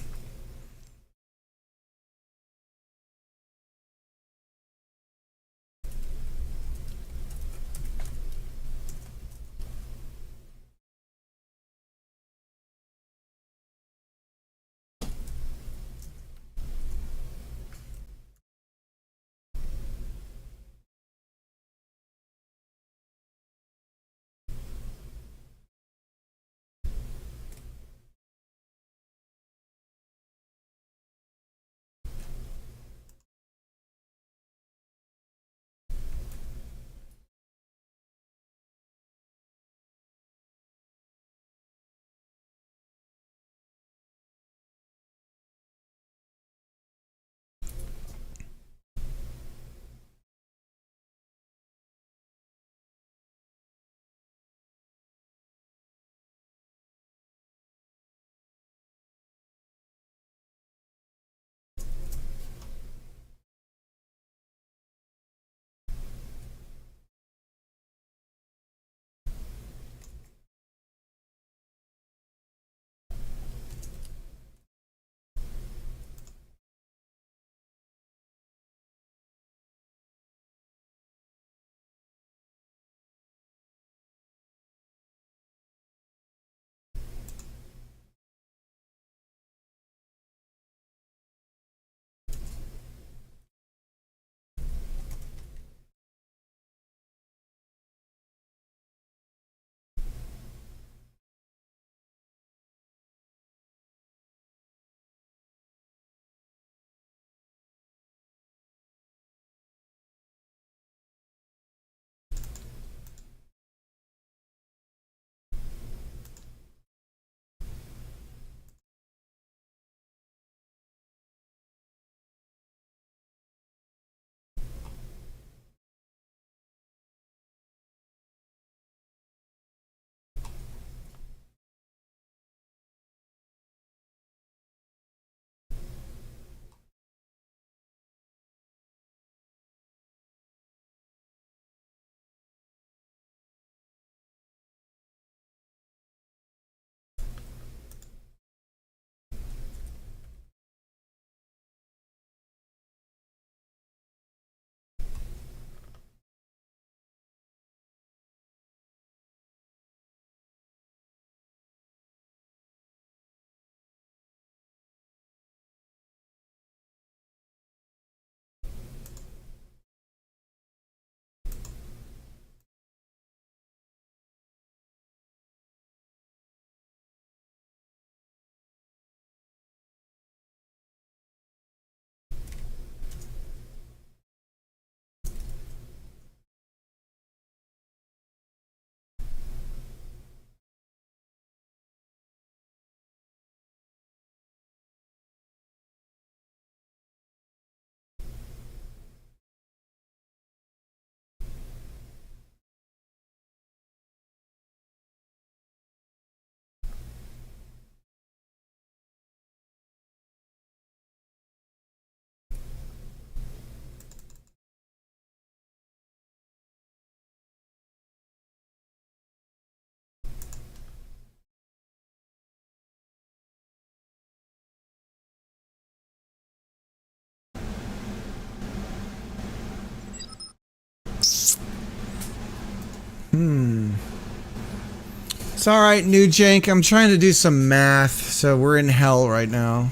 It's alright, New Jank. I'm trying to do some math, so we're in hell right now.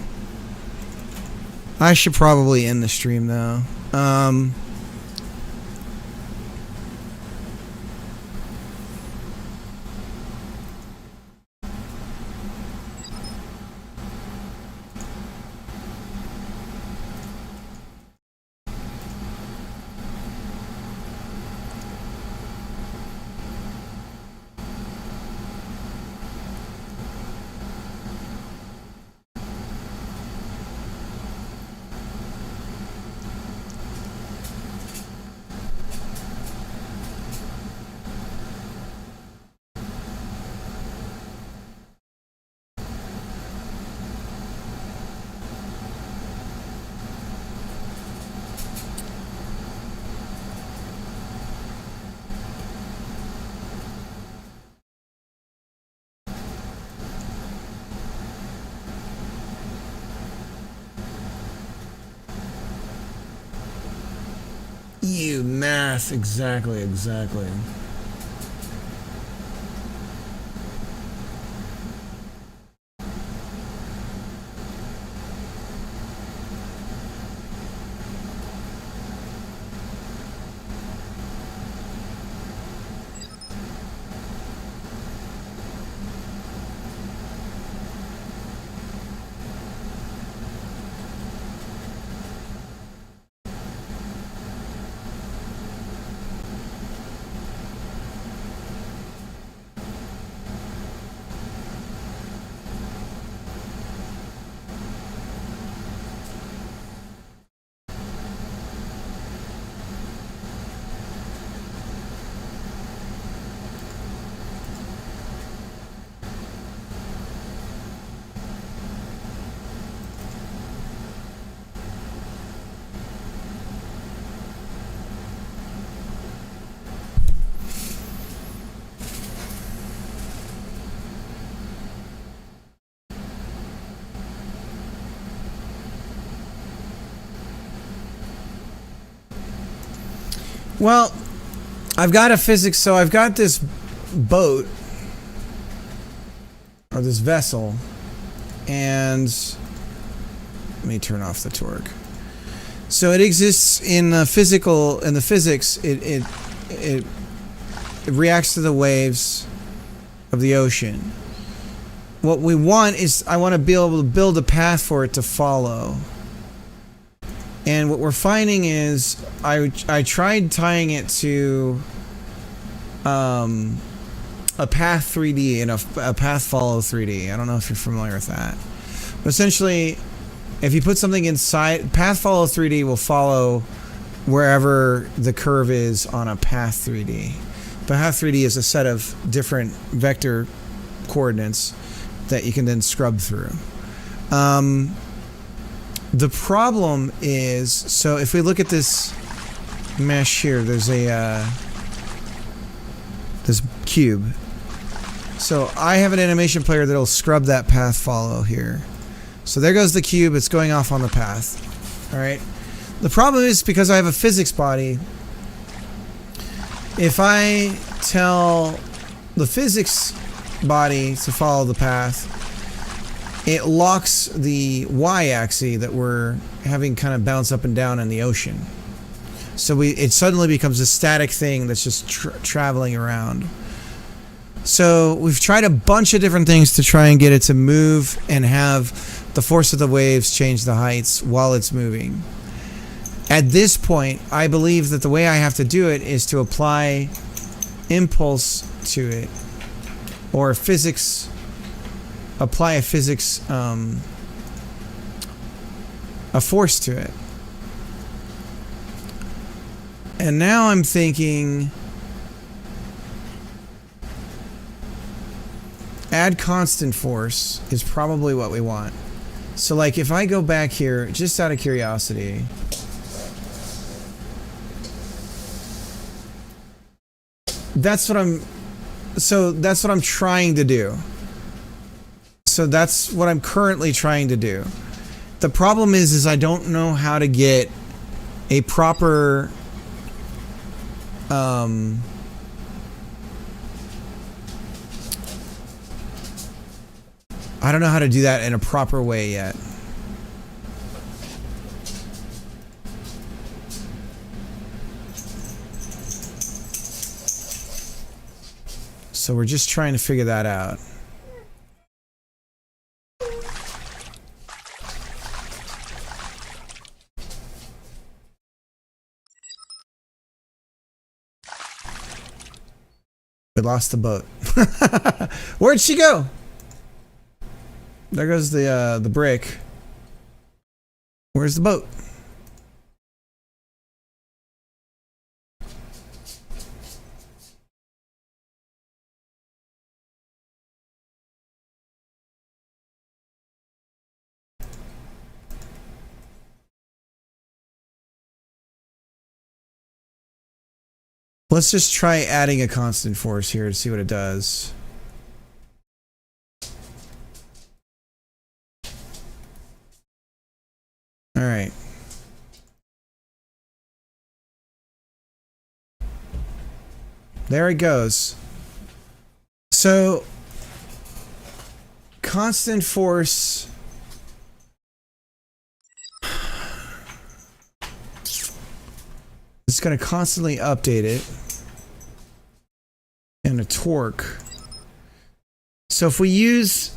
I should probably end the stream, though. You math, exactly. Well, I've got a physics, so I've got this boat, or this vessel, and let me turn off the torque. So it exists in the physics, it reacts to the waves of the ocean. What we want is, I want to be able to build a path for it to follow. And what we're finding is, I tried tying it to a path 3D and a path follow 3D. I don't know if you're familiar with that. But essentially, if you put something inside, path follow 3D will follow wherever the curve is on a path 3D. Path 3D is a set of different vector coordinates that you can then scrub through. The problem is, so if we look at this mesh here, there's a this cube. So I have an animation player that'll scrub that path follow here. So there goes the cube, it's going off on the path. Alright. The problem is, because I have a physics body, if I tell the physics body to follow the path, it locks the y-axis that we're having kind of bounce up and down in the ocean. So it suddenly becomes a static thing that's just traveling around. So we've tried a bunch of different things to try and get it to move and have the force of the waves change the heights while it's moving. At this point, I believe that the way I have to do it is to apply impulse to it, or physics, apply a physics, a force to it. And now I'm thinking, add constant force is probably what we want. So like if I go back here, just out of curiosity, that's what I'm trying to do. So that's what I'm currently trying to do. The problem is I don't know how to get a proper I don't know how to do that in a proper way yet. So we're just trying to figure that out. We lost the boat. Where'd she go? There goes the brick. Where's the boat? Let's just try adding a constant force here to see what it does. All right. There it goes. So, constant force. It's going to constantly update it. And a torque. So if we use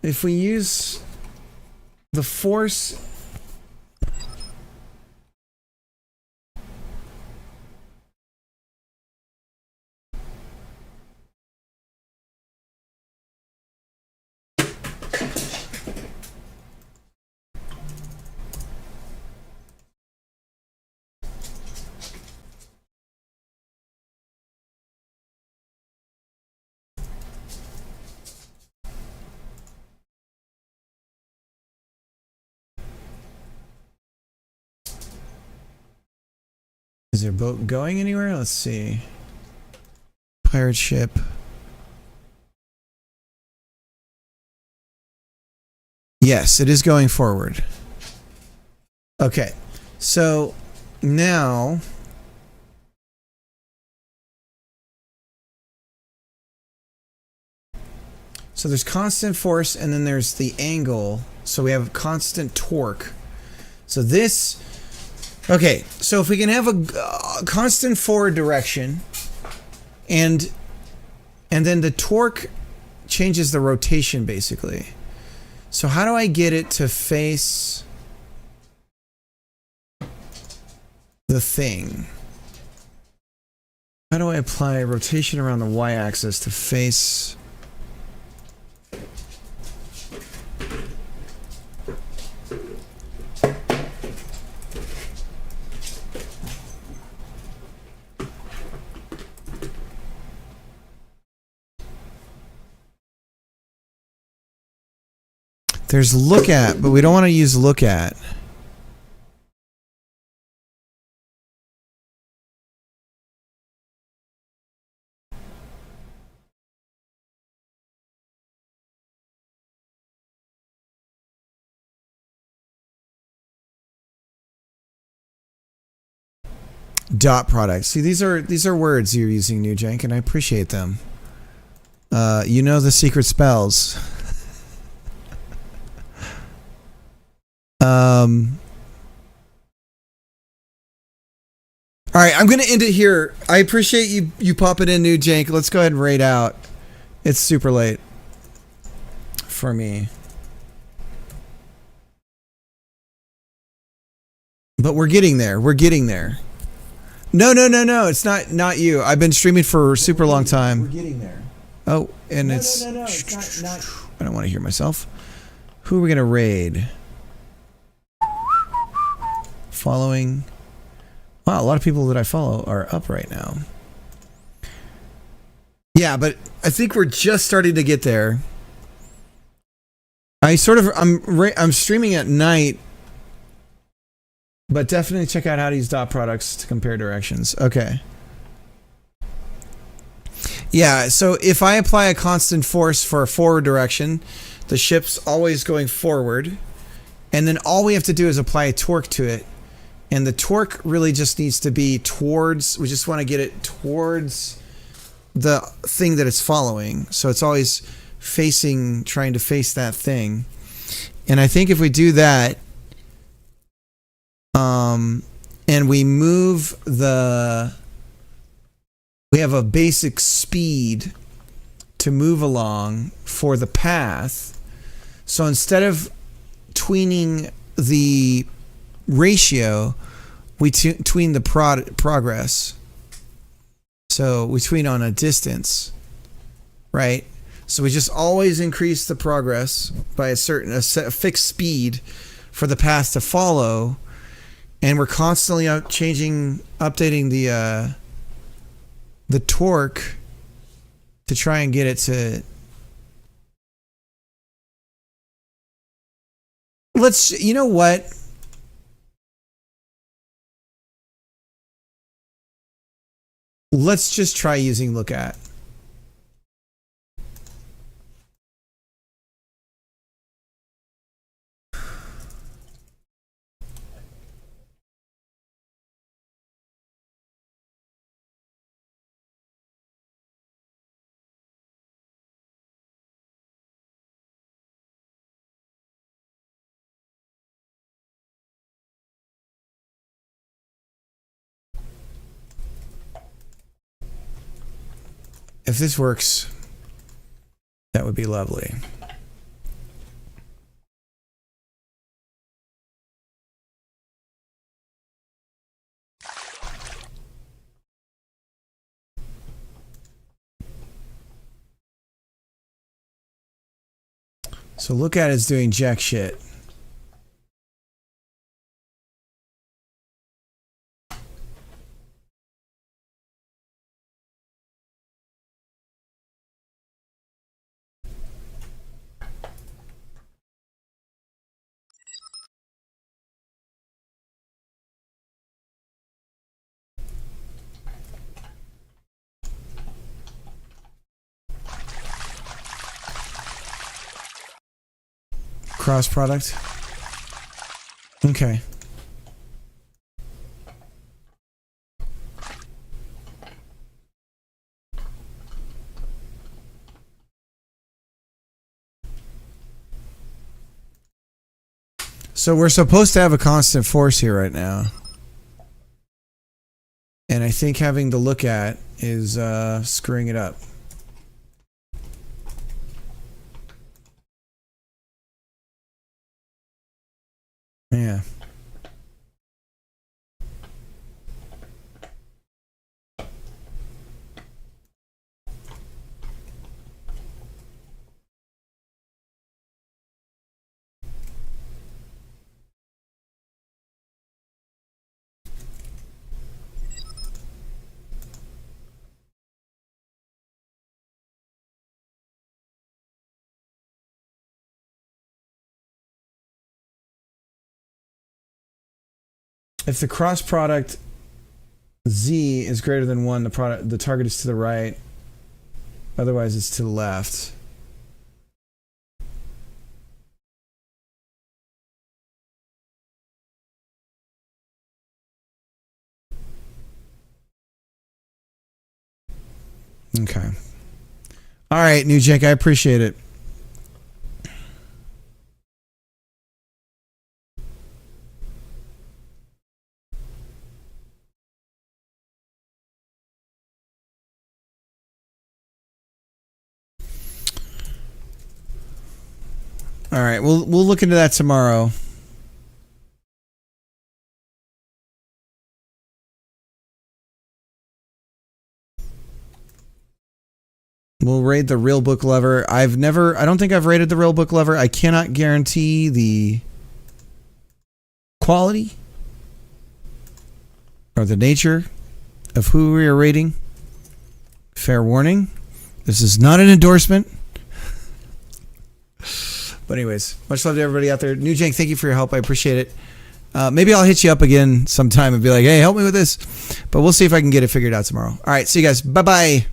if we use the force Is their boat going anywhere? Let's see. Pirate ship. Yes, it is going forward. Okay. So now so there's constant force and then there's the angle. So we have constant torque. So this okay, so if we can have a constant forward direction and then the torque changes the rotation basically. So how do I get it to face the thing? How do I apply rotation around the y-axis to face There's look at, but we don't want to use look at. Dot product. See, these are words you're using, New Jank, and I appreciate them. You know the secret spells. All right, I'm gonna end it here. I appreciate you pop it in, New Jank. Let's go ahead and raid out. It's super late for me, but we're getting there. We're getting there. No. It's not you. I've been streaming for a super long time. We're getting there. Oh, and no, it's. No. It's not. I don't want to hear myself. Who are we gonna raid? Following. Wow, a lot of people that I follow are up right now. Yeah, but I think we're just starting to get there. I'm streaming at night, but definitely check out how to use dot products to compare directions. Okay. Yeah, so if I apply a constant force for a forward direction, the ship's always going forward, and then all we have to do is apply a torque to it. And the torque really just needs to be towards, we just want to get it towards the thing that it's following. So it's always trying to face that thing. And I think if we do that, and we move we have a basic speed to move along for the path. So instead of tweening the ratio, we tween the progress. So we tween on a distance, right? So we just always increase the progress by a fixed speed for the path to follow, and we're constantly updating the torque to try and get it to. You know what? Let's just try using look at. If this works, that would be lovely. So look at it's doing jack shit. Cross product. Okay. So we're supposed to have a constant force here right now. And I think having to look at is screwing it up. Yeah. If the cross product Z is greater than 1, the target is to the right. Otherwise, it's to the left. Okay. All right, New Jake, I appreciate it. All right, we'll look into that tomorrow. We'll raid the real book lover. I don't think I've rated the real book lover. I cannot guarantee the quality or the nature of who we are rating. Fair warning. This is not an endorsement. But anyways, much love to everybody out there. New Jank, thank you for your help. I appreciate it. Maybe I'll hit you up again sometime and be like, hey, help me with this. But we'll see if I can get it figured out tomorrow. All right, see you guys. Bye-bye.